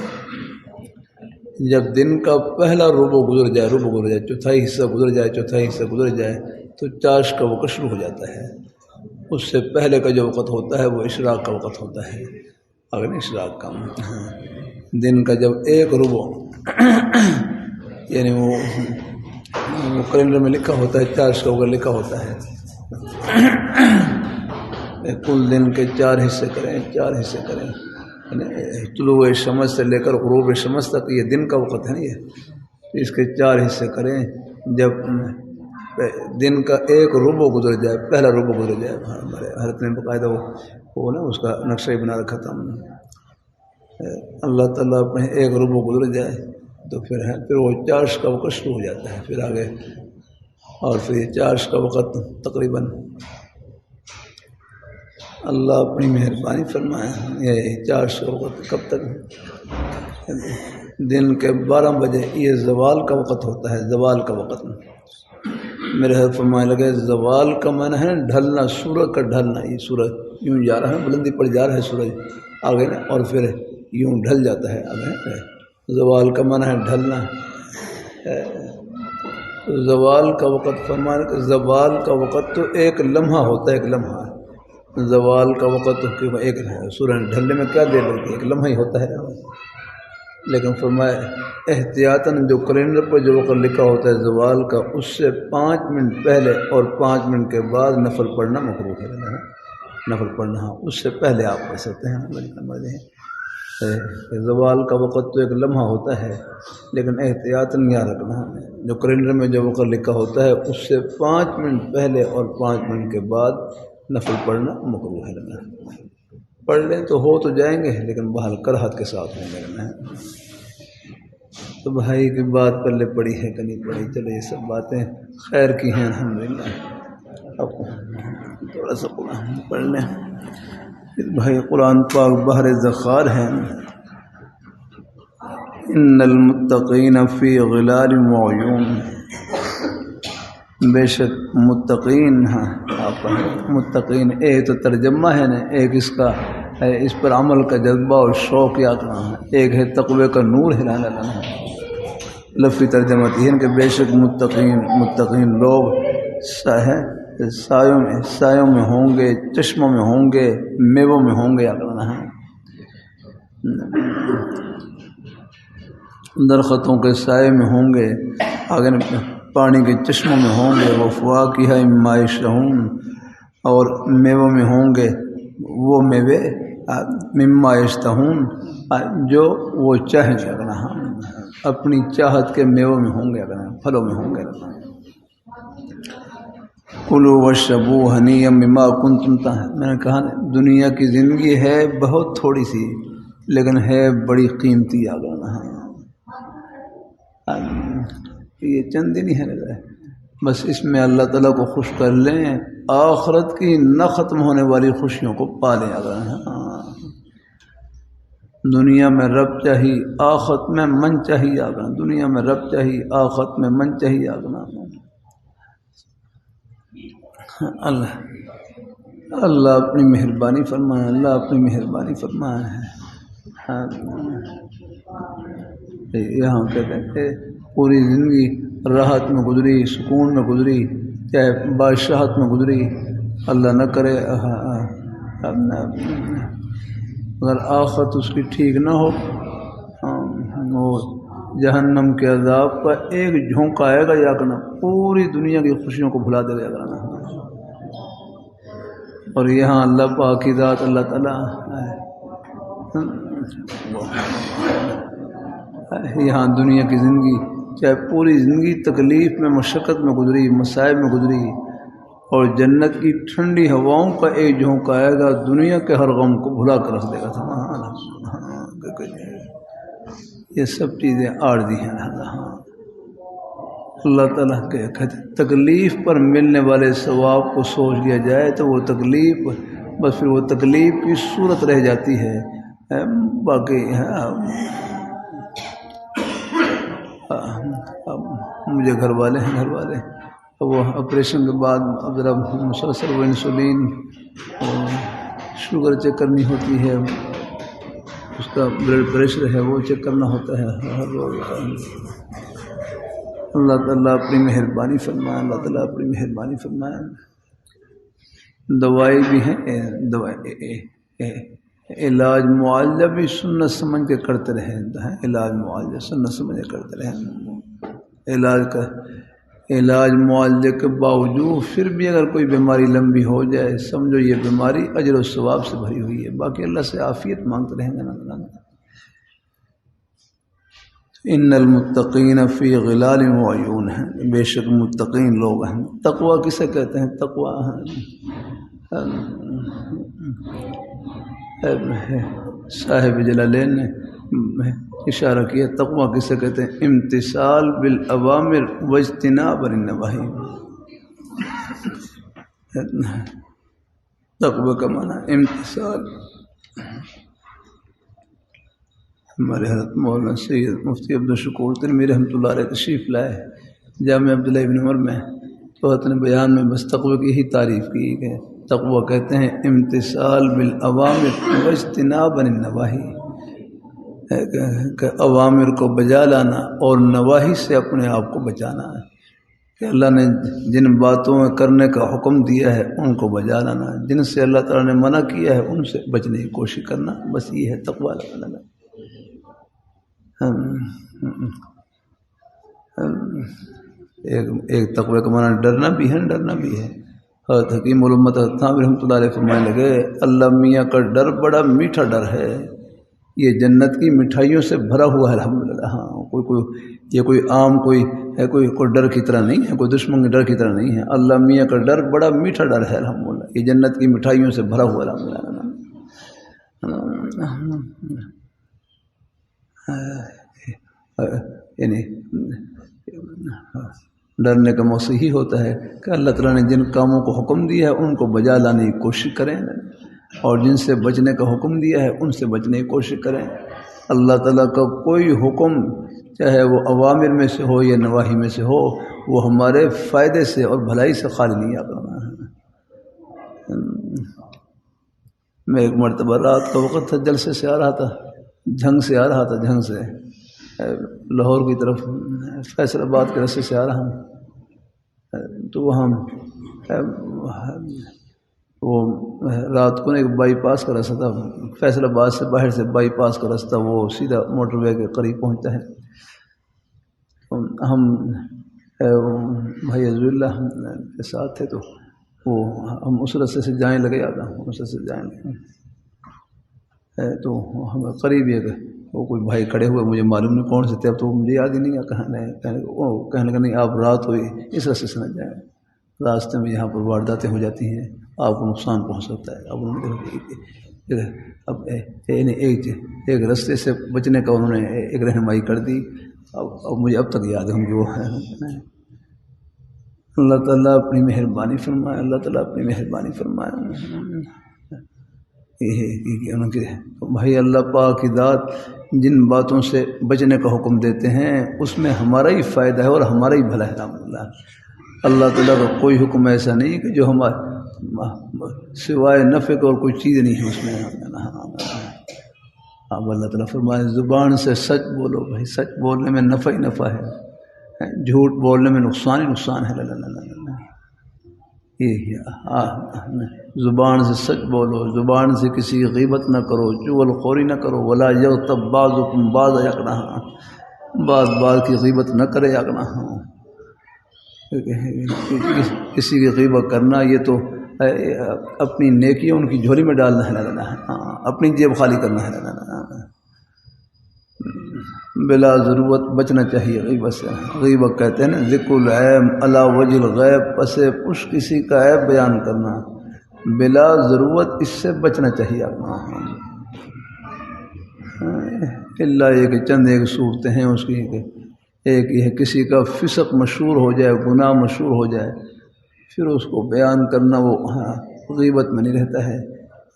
جب دن کا پہلا ربع گزر جائے، چوتھائی حصہ گزر جائے، تو چاش کا وقت شروع ہو جاتا ہے۔ اس سے پہلے کا جو وقت ہوتا ہے وہ اشراق کا وقت ہوتا ہے، اگر اشراق کا دن کا جب ایک ربع یعنی وہ کیلنڈر میں لکھا ہوتا ہے، چاش کا وقت لکھا ہوتا ہے۔ کل دن کے 4 حصے کریں، 4 حصے کریں، طلوع شمس سے لے کر غروب شمس تک یہ دن کا وقت ہے نا، یہ اس کے 4 حصے کریں۔ جب دن کا ایک ربع گزر جائے، پہلا ربع گزر جائے، ہمارے حضرت نے باقاعدہ وہ نا اس کا نقشہ ہی بنا رکھا تھا، اللہ تعالیٰ اپنے ایک ربع گزر جائے تو پھر وہ چاش کا وقت شروع ہو جاتا ہے، پھر آگے اور پھر یہ چاش کا وقت تقریباً اللہ اپنی مہربانی فرمائے یہ چاش کا وقت کب تک؟ دن کے 12 بجے یہ زوال کا وقت ہوتا ہے، زوال کا وقت۔ میرے حضرت فرمانے لگے زوال کا معنی ہے ڈھلنا، سورج کا ڈھلنا، یہ سورج یوں جا رہا ہے، بلندی پر جا رہا ہے سورج آگے نا، اور پھر یوں ڈھل جاتا ہے آگے۔ زوال کا معنی ہے ڈھلنا۔ زوال کا وقت فرمانے کہ زوال کا وقت تو ایک لمحہ ہوتا ہے، ایک لمحہ زوال کا وقت تو ایک ہے، سورج ڈھلنے میں کیا دیر لگتی ہے، ایک لمحہ ہی ہوتا ہے۔ لیکن فرمائے احتیاطاً جو کیلنڈر پر جو وقت لکھا ہوتا ہے زوال کا، اس سے 5 منٹ پہلے اور 5 منٹ کے بعد نفل پڑھنا مکروہ ہے، نفل پڑھنا اس سے پہلے آپ پڑھ سکتے ہیں۔ زوال کا وقت تو ایک لمحہ ہوتا ہے، لیکن احتیاطاً یاد رکھنا جو کیلنڈر میں جو وقت لکھا ہوتا ہے اس سے 5 منٹ پہلے اور 5 منٹ کے بعد نفل پڑھنا مکروہ ہے۔ پڑھ لیں تو ہو تو جائیں گے، لیکن بہرحال کراہت کے ساتھ ہوں گے۔ تو بھائی کی بات پلے پڑی ہے کہ نہیں پڑی، چلے یہ سب باتیں خیر کی ہیں الحمدللہ۔ اب تھوڑا سا قرآن پڑھ لیں۔ بھائی قرآن پاک بحر ذخار ہے۔ ان المتقین فی غلال وعیون، بے شک متقین ہیں، متقین ایک تو ترجمہ ہے نا، ایک اس کا ہے اس پر عمل کا جذبہ اور شوق یاد رہا ہے، ایک ہے تقوی کا نور ہے نا۔ لفظی ترجمہ یہ ہے کہ بے شک متقین لوگ سایوں میں ہوں گے، چشموں میں ہوں گے، میووں میں ہوں گے، یاد رہنا ہے، درختوں کے سائے میں ہوں گے، آگے پانی کے چشموں میں ہوں گے، وفواکہ مما یشتہون، اور میووں میں ہوں گے وہ میوے مما یشتہون جو وہ چاہیں گے، اپنی چاہت کے میووں میں ہوں گے، پھلوں میں ہوں گے۔ کلوا واشربوا ہنیئا بما کنتم تعملون، میں نے کہا دنیا کی زندگی ہے بہت تھوڑی سی، لیکن ہے بڑی قیمتی۔ یہ چند دن ہی ہے، بس اس میں اللہ تعالیٰ کو خوش کر لیں، آخرت کی نہ ختم ہونے والی خوشیوں کو پالیں۔ دنیا میں رب چاہیے، آخرت میں من چاہیے، دنیا میں رب چاہیے، آخرت میں من چاہیے۔ اللہ اپنی مہربانی فرمائے، اللہ اپنی مہربانی فرمائے ہے۔ یہاں کہتے ہیں کہ پوری زندگی راحت میں گزری، سکون میں گزری، چاہے بادشاہت میں گزری، اللہ نہ کرے اگر آخرت اس کی ٹھیک نہ ہو، وہ جہنم کے عذاب کا ایک جھونکا آئے گا یا کرنا پوری دنیا کی خوشیوں کو بھلا دے گا کرنا۔ اور یہاں اللہ پاک کی ذات اللہ تعالیٰ یہاں دنیا کی زندگی چاہے پوری زندگی تکلیف میں، مشقت میں گزری، مصائب میں گزری، اور جنت کی ٹھنڈی ہواؤں کا ایک جھونکا آئے گا، دنیا کے ہر غم کو بھلا کر رکھ دے گا۔ یہ سب چیزیں عارضی ہیں۔ اللہ تعالیٰ کے تکلیف پر ملنے والے ثواب کو سوچ لیا جائے تو وہ تکلیف بس پھر وہ تکلیف کی صورت رہ جاتی ہے، باقی مجھے گھر والے وہ آپریشن کے بعد اب ذرا مسلسل وہ انسولین شوگر چیک کرنی ہوتی ہے، اس کا بلڈ پریشر ہے وہ چیک کرنا ہوتا ہے ہر روز۔ اللہ تعالیٰ اپنی مہربانی فرمائے، اللہ تعالیٰ اپنی مہربانی فرمائے۔ دوائی بھی ہے، علاج معالجہ بھی سنت سمجھ کے کرتے رہے، علاج معالجہ سنت سمجھ کے کرتے رہے۔ علاج معالجے کے باوجود پھر بھی اگر کوئی بیماری لمبی ہو جائے، سمجھو یہ بیماری اجر و ثواب سے بھری ہوئی ہے، باقی اللہ سے عافیت مانگتے رہیں گے۔ ان المتقین فی غلال و عیون ہیں، بے شک متقین لوگ ہیں۔ تقوی کسے کہتے ہیں؟ تقوی صاحب جلالین نے اشارہ کیا، تقوی کسے کہتے ہیں؟ امتثال بالاوامر واجتناب عن النواہی۔ تقوی کا معنی امتثال۔ ہمارے حضرت مولانا سید مفتی عبدالشکور ترمی رحمۃ اللہ علیہ تشریف لائے جامع عبداللہ ابن عمر میں، تو اپنے بیان میں بس تقوی کی ہی تعریف کی کہ تقوی کہتے ہیں امتثال بالاوامر واجتناب عن النواہی، کہ اوامر کو بجا لانا اور نواہی سے اپنے آپ کو بچانا ہے، کہ اللہ نے جن باتوں میں کرنے کا حکم دیا ہے ان کو بجا لانا، جن سے اللہ تعالیٰ نے منع کیا ہے ان سے بچنے کی کوشش کرنا، بس یہ ہے تقوی۔ ایک تقوی کا معنی ڈرنا بھی ہے، ڈرنا بھی ہے۔ حضرت حکیم الامت تھانوی رحمۃ اللہ علیہ فرمانے لگے، اللہ میاں کا ڈر بڑا میٹھا ڈر ہے، یہ جنت کی مٹھائیوں سے بھرا ہوا ہے الحمدللہ۔ ہاں یہ کوئی عام کوئی ڈر کی طرح نہیں ہے، کوئی دشمن کے ڈر کی طرح نہیں ہے، اللہ میاں کا ڈر بڑا میٹھا ڈر ہے الحمدللہ، یہ جنت کی مٹھائیوں سے بھرا ہوا الحمدللہ۔ یعنی ڈرنے کا مقصد ہی ہوتا ہے کہ اللہ تعالیٰ نے جن کاموں کو حکم دیا ہے ان کو بجا لانے کی کوشش کریں، اور جن سے بچنے کا حکم دیا ہے ان سے بچنے کی کوشش کریں۔ اللہ تعالیٰ کا کوئی حکم چاہے وہ اوامر میں سے ہو یا نواہی میں سے ہو، وہ ہمارے فائدے سے اور بھلائی سے خالی نہیں آتا۔ میں ایک مرتبہ رات کا وقت تھا، جلسے سے آ رہا تھا، جھنگ سے آ رہا تھا، جھنگ سے لاہور کی طرف فیصل آباد کے راستے سے آ رہا ہوں، تو وہاں وہ رات کو ایک بائی پاس کا راستہ تھا، فیصل آباد سے باہر سے بائی پاس کا راستہ وہ سیدھا موٹر وے کے قریب پہنچتا ہے۔ ہم بھائی عزو اللہ کے ساتھ تھے، تو وہ ہم اس راستے سے جائیں لگے، آتا ہوں اس راستے سے جائیں لگے، تو ہم قریب یہ وہ کوئی بھائی کھڑے ہوئے، مجھے معلوم نہیں کون سے تھے، اب تو مجھے یاد ہی نہیں کہنے لگا نہیں آپ رات ہوئی اس راستے سے نہ جائیں، راستے میں یہاں پر وارداتیں ہو جاتی ہیں، آپ کو نقصان پہنچ سکتا ہے۔ اب ایک راستے سے بچنے کا انہوں نے ایک رہنمائی کر دی، اب مجھے اب تک یاد ہے مجھے وہ ہے۔ اللہ تعالیٰ اپنی مہربانی فرمائے، اللہ تعالیٰ اپنی مہربانی فرمائے۔ بھائی اللہ پاک کی ذات جن باتوں سے بچنے کا حکم دیتے ہیں اس میں ہمارا ہی فائدہ ہے اور ہمارا ہی بھلا ہے الحمدللہ۔ اللہ تعالیٰ کا کوئی حکم ایسا نہیں کہ جو ہمارے سوائے نفع کا اور کوئی چیز نہیں ہے اس میں۔ اب اللہ تعالیٰ فرمائے زبان سے سچ بولو بھائی، سچ بولنے میں نفع ہی نفع ہے، جھوٹ بولنے میں نقصان ہی نقصان ہے۔ زبان سے سچ بولو، زبان سے کسی کی غیبت نہ کرو، چغل خوری نہ کرو، ولا یغتب بعضکم بعضا یقنہ، بعض کی غیبت نہ کرے یقنہ۔ کسی کی غیبت کرنا یہ تو اپنی نیکیوں ان کی جھولی میں ڈالنا ہے، اپنی جیب خالی کرنا ہے۔ بلا ضرورت بچنا چاہیے غیبت سے۔ غیبت کہتے ہیں نا ذکر العیب علی وجہ الغیب، پس پش کسی کا عیب بیان کرنا بلا ضرورت، اس سے بچنا چاہیے اللہ یہ کہ چند ایک صورتیں ہیں اس کی، ایک یہ کسی کا فسق مشہور ہو جائے، گناہ مشہور ہو جائے، پھر اس کو بیان کرنا وہ غیبت میں نہیں رہتا ہے،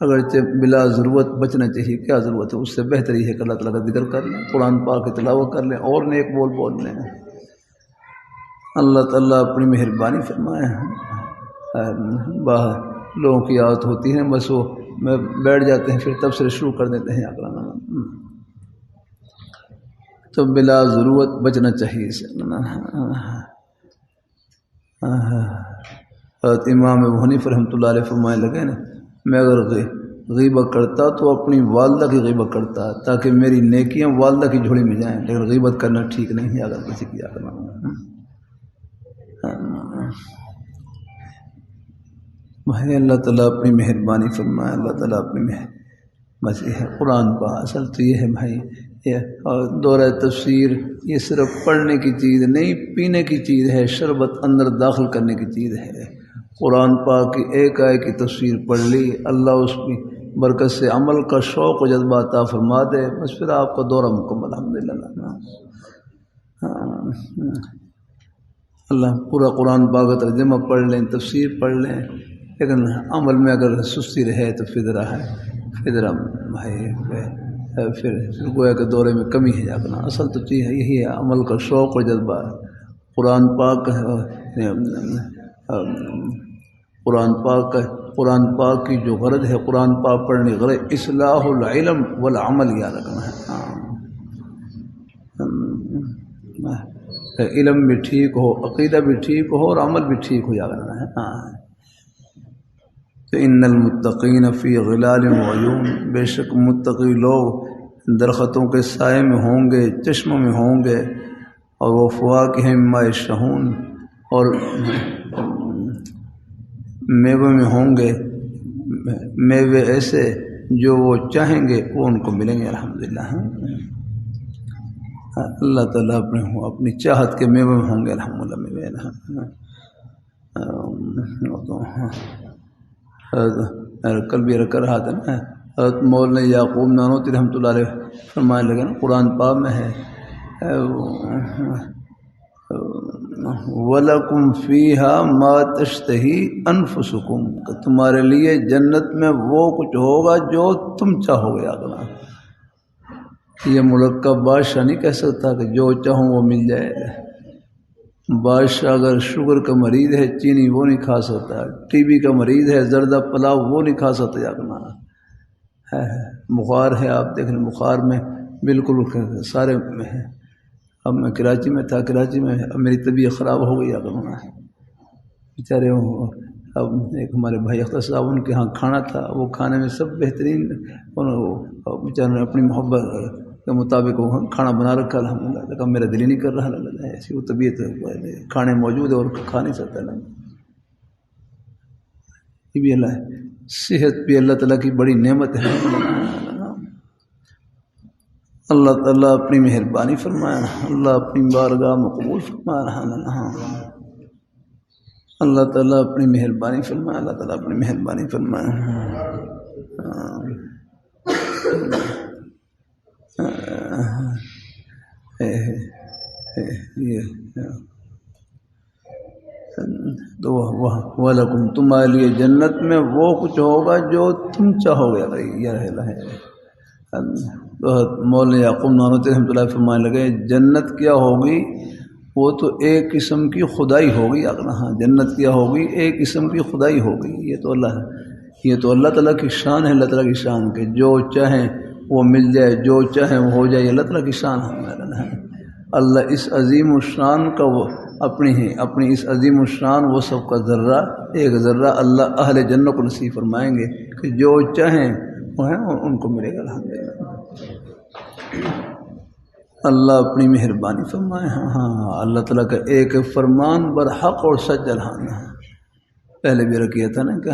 اگرچہ بلا ضرورت بچنا چاہیے۔ کیا ضرورت ہے؟ اس سے بہتر یہ ہے کہ اللہ تعالیٰ کا ذکر کر لیں، قرآن پاک کی تلاوت کر لیں اور نیک بول لیں۔ اللہ تعالیٰ اپنی مہربانی فرمائے۔ باہر لوگوں کی عادت ہوتی ہے بس وہ میں بیٹھ جاتے ہیں، پھر تب سے شروع کر دیتے ہیں اقرانا، تو بلا ضرورت بچنا چاہیے اسے۔ امام ابو حنیفہ رحمۃ اللہ علیہ فرمائے لگے نا، میں اگر غیبت کرتا تو اپنی والدہ کی غیبت کرتا تاکہ میری نیکیاں والدہ کی جھولی میں جائیں، لیکن غیبت کرنا ٹھیک نہیں ہے اگر کسی کی کرنا۔ بھائی اللہ تعالیٰ اپنی مہربانی فرمائے، اللہ تعالیٰ اپنی بس یہ ہے قرآن پا اصل تو یہ ہے بھائی، اور دورہ تفسیر یہ صرف پڑھنے کی چیز نہیں، پینے کی چیز ہے، شربت اندر داخل کرنے کی چیز ہے۔ قرآن پاک کی ایک آیت کی تفسیر پڑھ لی، اللہ اس کی برکت سے عمل کا شوق و جذبہ عطا فرما دے، بس پھر آپ کا دورہ مکمل الحمدللہ۔ اللہ پورا قرآن پاک کا ترجمہ پڑھ لیں، تفسیر پڑھ لیں، لیکن عمل میں اگر سستی رہے تو فدرہ ہے، فدرہ بھائی پھر گویا کہ دورے میں کمی ہے جانا۔ اصل تو چیز ہے یہی ہے، عمل کا شوق و جذبہ۔ قرآن پاک کی جو غرض ہے، قرآن پاک پڑھنے غرض اصلاح العلم والعمل یاد رکھنا ہے، علم بھی ٹھیک ہو، عقیدہ بھی ٹھیک ہو اور عمل بھی ٹھیک ہو یاد رکھنا ہے۔ تو ان المتقین فی غلال وعیون، بے شک متقی لوگ درختوں کے سائے میں ہوں گے، چشموں میں ہوں گے، اور وہ فواکہ مما یشتہون، اور میوے میں ہوں گے، میوے ایسے جو وہ چاہیں گے وہ ان کو ملیں گے الحمدللہ۔ اللہ تعالیٰ اپنی چاہت کے میوے میں ہوں گے الحمدللہ میوے۔ کل بھی کر رہا تھا نا، حضرت مولانا یعقوب نانوتوی رحمۃ اللہ علیہ فرمائے لگے نا، قرآن پاک میں ہے وَلَكُمْ فِيهَا مَا تَشْتَهِي أَنفُسُكُمْ، کہ تمہارے لیے جنت میں وہ کچھ ہوگا جو تم چاہو گے۔ اگلا یہ ملک کا بادشاہ نہیں کہہ سکتا کہ جو چاہوں وہ مل جائے۔ بادشاہ اگر شوگر کا مریض ہے چینی وہ نہیں کھا سکتا، ٹی بی کا مریض ہے زردہ پلاؤ وہ نہیں کھا سکتا۔ جاگنا بخار ہے، آپ دیکھ لیں بخار میں بالکل سارے میں ہے۔ اب میں کراچی میں تھا، کراچی میں اب میری طبیعت خراب ہو گئی۔ بیچارے اب ایک ہمارے بھائی اختر صاحب ان کے ہاں کھانا تھا، وہ کھانے میں سب بہترین، بیچارے نے اپنی محبت کے مطابق وہ کھانا بنا رکھا الحمدللہ، لیکن میرا دل ہی نہیں کر رہا ایسی وہ طبیعت کھانے موجود ہے اور کھا نہیں سکتا۔ یہ بھی اللہ ہے، صحت بھی اللہ تعالیٰ کی بڑی نعمت ہے۔ اللہ تعالیٰ اپنی مہربانی فرمائے، اللہ اپنی بارگاہ مقبول فرمائے رہا۔ اللہ تعالیٰ اپنی مہربانی فرمائے، اللہ تعالیٰ اپنی مہربانی فرمائے۔ تو وَلَكُمْ، تمہارے لیے جنت میں وہ کچھ ہوگا جو تم چاہو گے۔ مولانا یعقوب نانوتوی رحمۃ اللہ فرمانے لگے جنت کیا ہوگی، وہ تو ایک قسم کی خدائی ہوگی۔ ہاں جنت کیا ہوگی، ایک قسم کی خدائی ہوگی۔ یہ تو اللہ تعالیٰ کی شان ہے، اللہ تعالیٰ کی شان کہ جو چاہیں وہ مل جائے، جو چاہیں وہ ہو جائے، یہ اللہ تعالیٰ کی شان ہے۔ اللہ اس عظیم الشان کا وہ اپنی اس عظیم الشان وہ سب کا ذرہ، ایک ذرہ اللہ اہل جنت کو نصیب فرمائیں گے کہ جو چاہیں وہ ہیں ان کو ملے گا الحمدللہ۔ اللہ اپنی مہربانی فرمائے۔ ہاں اللہ تعالیٰ کا ایک فرمان برحق اور سچ جلحان ہے۔ پہلے بھی رکھیا تھا نا کہ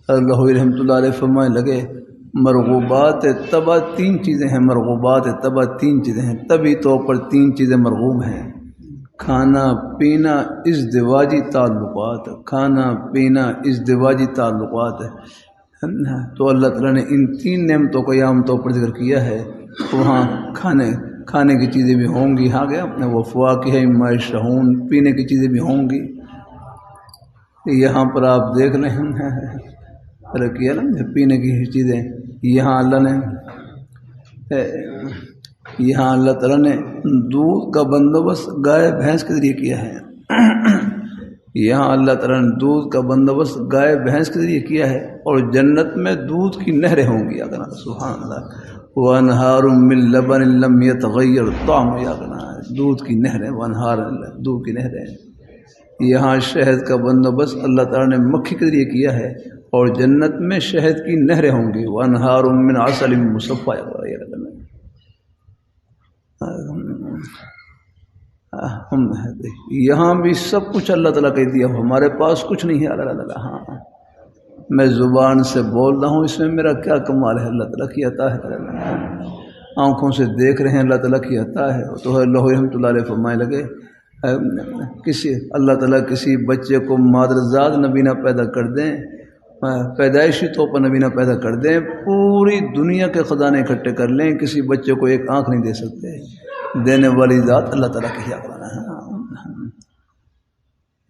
اللہ رحمۃ اللہ علیہ فرمائے لگے مرغوبات تبع تین چیزیں ہیں، مرغوبات تبع تین چیزیں ہیں، طبی طور پر تین چیزیں مرغوب ہیں: کھانا پینا، ازدواجی تعلقات۔ کھانا پینا، ازدواجی تعلقات ہے۔ تو اللہ تعالیٰ نے ان تین نعمتوں کو عام طور پر ذکر کیا ہے۔ وہاں کھانے کی چیزیں بھی ہوں گی، ہاں گیا اپنے وہ فواکہ ما یشتہون، پینے کی چیزیں بھی ہوں گی۔ یہاں پر آپ دیکھ لیں رکھیے نا پینے کی چیزیں، یہاں اللہ تعالیٰ نے دودھ کا بندوبست گائے بھینس کے ذریعے کیا ہے۔ یہاں اللہ تعالیٰ نے دودھ کا بندوبست گائے بھینس کے ذریعے کیا ہے، اور جنت میں دودھ کی نہریں ہوں گی۔ اگر سبحان اللہ، وانہار من لبن لم یتغیر طعمہ، دودھ کی نہریں، وانہار دودھ کی نہریں۔ یہاں شہد کا بندوبست اللہ تعالیٰ نے مکھی کے ذریعے کیا ہے، اور جنت میں شہد کی نہریں ہوں گی۔ وانہار من عسل مصفی، یہاں بھی سب کچھ اللہ تعالیٰ کا دیا، ہمارے پاس کچھ نہیں ہے۔ اللہ ہاں میں زبان سے بول رہا ہوں، اس میں میرا کیا کمال ہے؟ اللہ تعالیٰ کی عطا ہے۔ آنکھوں سے دیکھ رہے ہیں، اللہ تعالیٰ کی عطا ہے۔ تو اللہ رحمۃ اللہ علیہ فرمائے لگے اللہ تعالیٰ کسی بچے کو مادرزاد نبینہ پیدا کر دیں، پیدائشی طور پر نبینہ پیدا کر دیں، پوری دنیا کے خزانے اکٹھے کر لیں، کسی بچے کو ایک آنکھ نہیں دے سکتے۔ دینے والی ذات اللہ تعالیٰ کی کیا کرانا ہے۔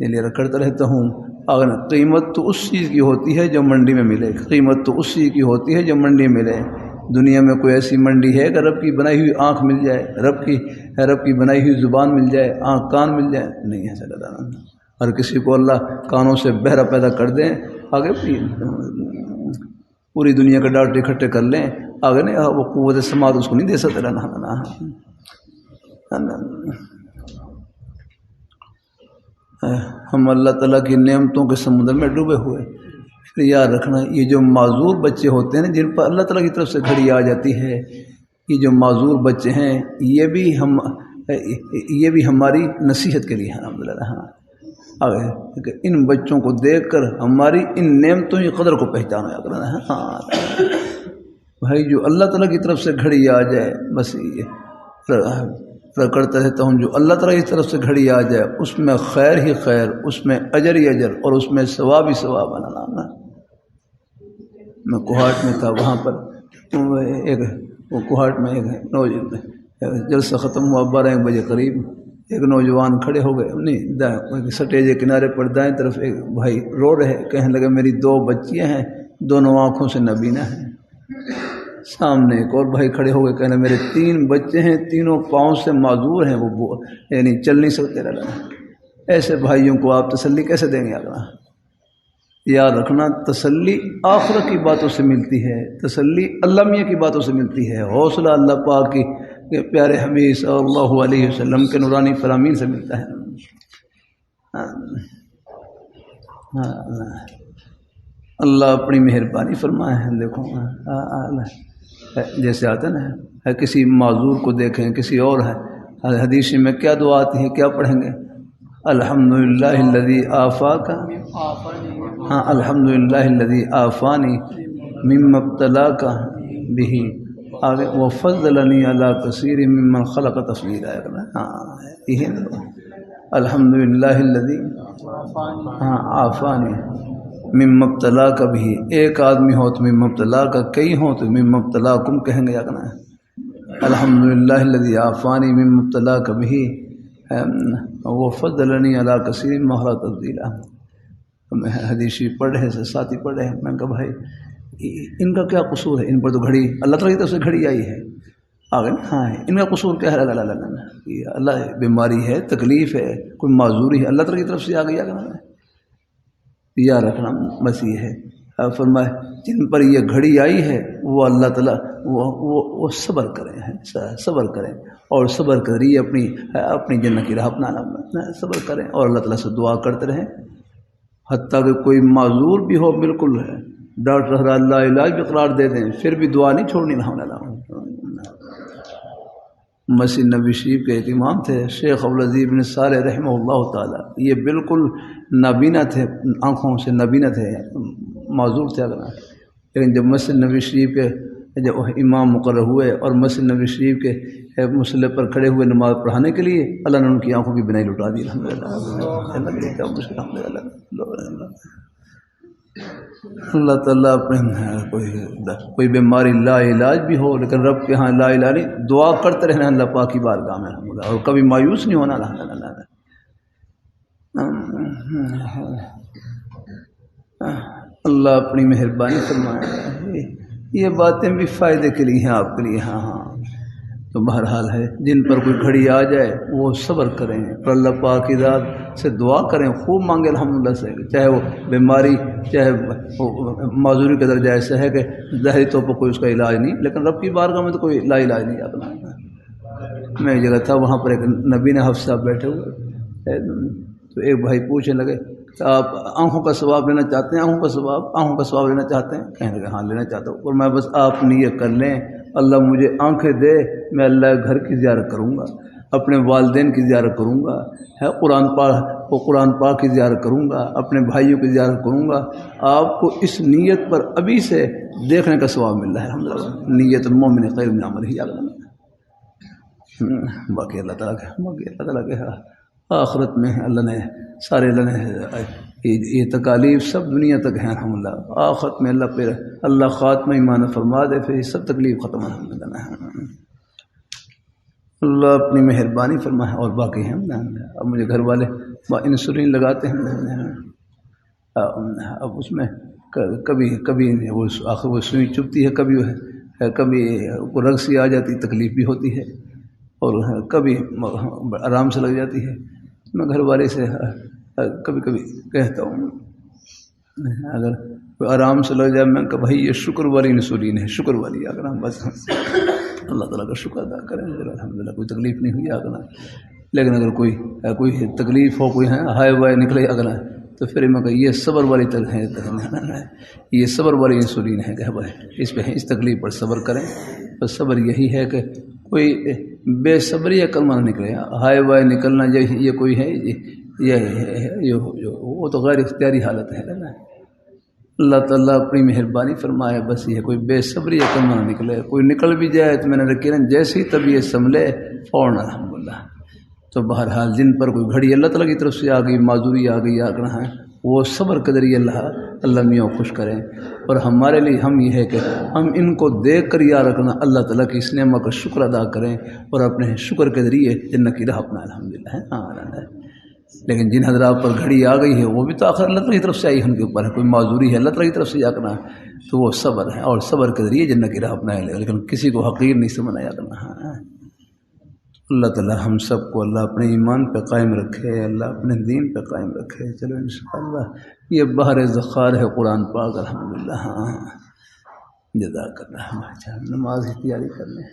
یہ لیے کرتا رہتا ہوں، اگر قیمت تو اس چیز کی ہوتی ہے جو منڈی میں ملے، قیمت تو اس چیز کی ہوتی ہے جو منڈی میں ملے۔ دنیا میں کوئی ایسی منڈی ہے کہ رب کی بنائی ہوئی آنکھ مل جائے، رب کی بنائی ہوئی زبان مل جائے، آنکھ کان مل جائے؟ نہیں ہے صلی اللہ علیہ وسلم۔ ہر کسی کو اللہ کانوں سے بہرا پیدا کر دیں، آگے پوری دنیا کے ڈاکٹر اکٹھے کر لیں، آگے نہیں وہ قوت سماعت اس کو نہیں دے سکتے۔ ہم اللہ تعالیٰ کی نعمتوں کے سمندر میں ڈوبے ہوئے۔ پھر یاد رکھنا، یہ جو معذور بچے ہوتے ہیں جن پر اللہ تعالیٰ کی طرف سے گھڑی آ جاتی ہے، یہ جو معذور بچے ہیں، یہ بھی ہماری نصیحت کے لیے ہے الحمدللہ۔ آگے ان بچوں کو دیکھ کر ہماری ان نعمتوں کی قدر کو پہچانا کرنا ہے۔ ہاں بھائی، جو اللہ تعالیٰ کی طرف سے گھڑی آ جائے، بس یہ کرتا رہتا ہوں، جو اللہ تعالیٰ کی طرف سے گھڑی آ جائے اس میں خیر ہی خیر، اس میں اجر ہی اجر، اور اس میں ثواب ہی ثواب بنانا۔ میں کوہاٹ میں تھا، وہاں پر کوہاٹ میں ایک جلسہ ختم ہوا 12 بجے قریب، ایک نوجوان کھڑے ہو گئے، نہیں سٹیج کے کنارے پر دائیں طرف ایک بھائی رو رہے، کہنے لگے میری 2 بچیاں ہیں، دونوں آنکھوں سے نابینا ہیں۔ سامنے ایک اور بھائی کھڑے ہو گئے، کہنے میرے 3 بچے ہیں، تینوں پاؤں سے معذور ہیں، وہ یعنی چل نہیں سکتے۔ ایسے بھائیوں کو آپ تسلی کیسے دیں گے؟ یاد رکھنا، تسلی آخرت کی باتوں سے ملتی ہے، تسلی اللہ میاں کی باتوں سے ملتی ہے، حوصلہ اللہ پاک کی کہ پیارے حبیب صلی اللہ علیہ وسلم کے نورانی فرامین سے ملتا ہے۔ اللہ اپنی مہربانی فرمائے ہیں۔ دیکھو جیسے آتا نا، کسی معذور کو دیکھیں، کسی اور ہے، حدیث میں کیا دعا آتی ہے، کیا پڑھیں گے؟ الحمدللہ الذی آفاک، ہاں الحمدللہ الذی آفانی مما ابتلاک بہ، آگے وفضلنی علی کثیر ممن خلق تفضیلا۔ ہاں یہ الحمدللہ الذی آفانی مما ابتلاک بہ، ایک آدمی ہو تو مما ابتلاک، کئی ہوں تو مما ابتلاکم کہیں گے۔ الحمدللہ الذی آفانی مما ابتلاک بہ وفضلنی علی کثیر مما خلق تفضیلا۔ حدیثی پڑھ رہے سے ساتھی پڑھ رہے، میں نے کہا بھائی ان کا کیا قصور ہے؟ ان پر تو گھڑی اللہ تعالیٰ کی طرف سے گھڑی آئی ہے، آگے ہاں ان کا قصور کیا ہے؟ اللہ بیماری ہے، تکلیف ہے، کوئی معذوری ہے، اللہ تعالیٰ کی طرف سے آ گئی۔ یا رکھنا بس یہ ہے، فرمائے جن پر یہ گھڑی آئی ہے وہ اللہ تعالیٰ وہ صبر کریں ہیں، صبر کریں اور صبر کے ذریعے اپنی جنت کی راہ اپنانا، صبر کریں اور اللہ تعالیٰ سے دعا کرتے رہیں، حتیٰ کہ کوئی معذور بھی ہو، بالکل ہے ڈاکٹر اللہ علاج بھی قرار دے دیں، پھر بھی دعا نہیں چھوڑنی نہ۔ مسجد نبی شریف کے ایک امام تھے شیخ عبدالعزیز بن صالح رحمہ اللہ تعالیٰ، یہ بالکل نابینا تھے، آنکھوں سے نابینا تھے، معذور تھے اگر، لیکن جب مسجد نبی شریف کے جب امام مقرر ہوئے اور مسجد نبی شریف کے مصلی پر کھڑے ہوئے نماز پڑھانے کے لیے، اللہ نے ان کی آنکھوں کی بینائی لٹا دی، اللہ تعالیٰ اپنے کوئی بیماری لا علاج بھی ہو لیکن رب کے ہاں لا علاج نہیں، دعا کرتے رہنا اللہ پاک کی بارگاہ میں الحمدللہ، اور کبھی مایوس نہیں ہونا الحمدللہ۔ اللہ اپنی مہربانی فرمائے، یہ باتیں بھی فائدے کے لیے ہیں آپ کے لیے، ہاں تو بہرحال ہے جن پر کوئی گھڑی آ جائے وہ صبر کریں اور اللہ پاک کی ذات سے دعا کریں، خوب مانگے الحمدللہ سے، چاہے وہ بیماری چاہے معذوری کا درجہ ایسا ہے کہ ظاہری طور پر کوئی اس کا علاج نہیں، لیکن رب کی بارگاہ میں تو کوئی لا علاج نہیں آتا۔ میں ایک جگہ تھا، وہاں پر ایک نبی حفظ صاحب بیٹھے ہوئے، تو ایک بھائی پوچھنے لگے کہ آپ آنکھوں کا ثواب لینا چاہتے ہیں؟ آنکھوں کا ثواب لینا چاہتے ہیں؟ کہنے لگے ہاں لینا چاہتا ہوں، اور میں بس آپ نیت کر لیں اللہ مجھے آنکھیں دے، میں اللہ کے گھر کی زیارت کروں گا، اپنے والدین کی زیارت کروں گا، قرآن پاک کی زیارت کروں گا، اپنے بھائیوں کی زیارت کروں گا، آپ کو اس نیت پر ابھی سے دیکھنے کا ثواب مل رہا ہے الحمدللہ، نیت المومن خیر من عملہ، باقی اللہ تعالیٰ کے آخرت میں اللہ نے سارے یہ تکالیف سب دنیا تک ہیں الحمدللہ، آخرت میں اللہ خاتمہ ایمان فرما دے، پھر یہ سب تکلیف ختم الحمدللہ۔ اللہ اپنی مہربانی فرمائے، اور باقی ہیں اب مجھے گھر والے انسولین لگاتے ہیں، اب اس میں کبھی وہ آخر وہ سوئی چبھتی ہے، کبھی رگ سی آ جاتی، تکلیف بھی ہوتی ہے، اور کبھی آرام سے لگ جاتی ہے۔ میں گھر والے سے کبھی کہتا ہوں اگر کوئی آرام سے لگ جائے، میں کہ بھائی یہ شکر والی انسولین ہے، شکر والی، اگر ہم بس اللہ تعالیٰ کا شکر ادا کریں الحمدللہ کوئی تکلیف نہیں ہوئی اگلا، لیکن اگر کوئی تکلیف ہو، کوئی ہائے وائے نکلے اگلا، تو پھر میں کہ یہ صبر والی یہ صبر والی انسولین ہے کہ بھائی اس تکلیف پر صبر کریں، اور صبر یہی ہے کہ کوئی بے صبری عقل نہ نکلے، ہائے وائے نکلنا یہ کوئی ہے، یہ وہ تو غیر اختیاری حالت ہے نا۔ اللہ تعالیٰ اپنی مہربانی فرمائے، بس یہ کوئی بے صبری عقل نہ نکلے، کوئی نکل بھی جائے تو میں نے رکھی نا جیسی طبیعت سنبھلے فوراً الحمدللہ۔ تو بہرحال جن پر کوئی گھڑی اللہ تعالیٰ کی طرف سے آ گئی، معذوری آ گئی، آگنا ہے، وہ صبر کے ذریعے اللہ میاں خوش کریں، اور ہمارے لیے ہم یہ ہے کہ ہم ان کو دیکھ کر یاد رکھنا اللہ تعالیٰ کی اس نعمت کا شکر ادا کریں، اور اپنے شکر کے ذریعے جنت کی راہ اپنا الحمدللہ ہے۔ ہاں لیکن جن حضرات پر گھڑی آ گئی ہے وہ بھی تو آخر اللہ تعالیٰ کی طرف سے آئی، ہم کے اوپر ہے، کوئی معذوری ہے اللہ تعالیٰ کی طرف سے جاگنا ہے، تو وہ صبر ہے، اور صبر کے ذریعے جنت کی راہ اپنا لے، لیکن کسی کو حقیر نہیں سمجھنا جاگنا ہے۔ اللہ تعالیٰ ہم سب کو اللہ اپنے ایمان پہ قائم رکھے، اللہ اپنے دین پہ قائم رکھے۔ چلو انشاءاللہ یہ بحر ذخار ہے قرآن پاک الحمدللہ۔ ہاں جزاک اللہ، نماز کی تیاری کر لیں۔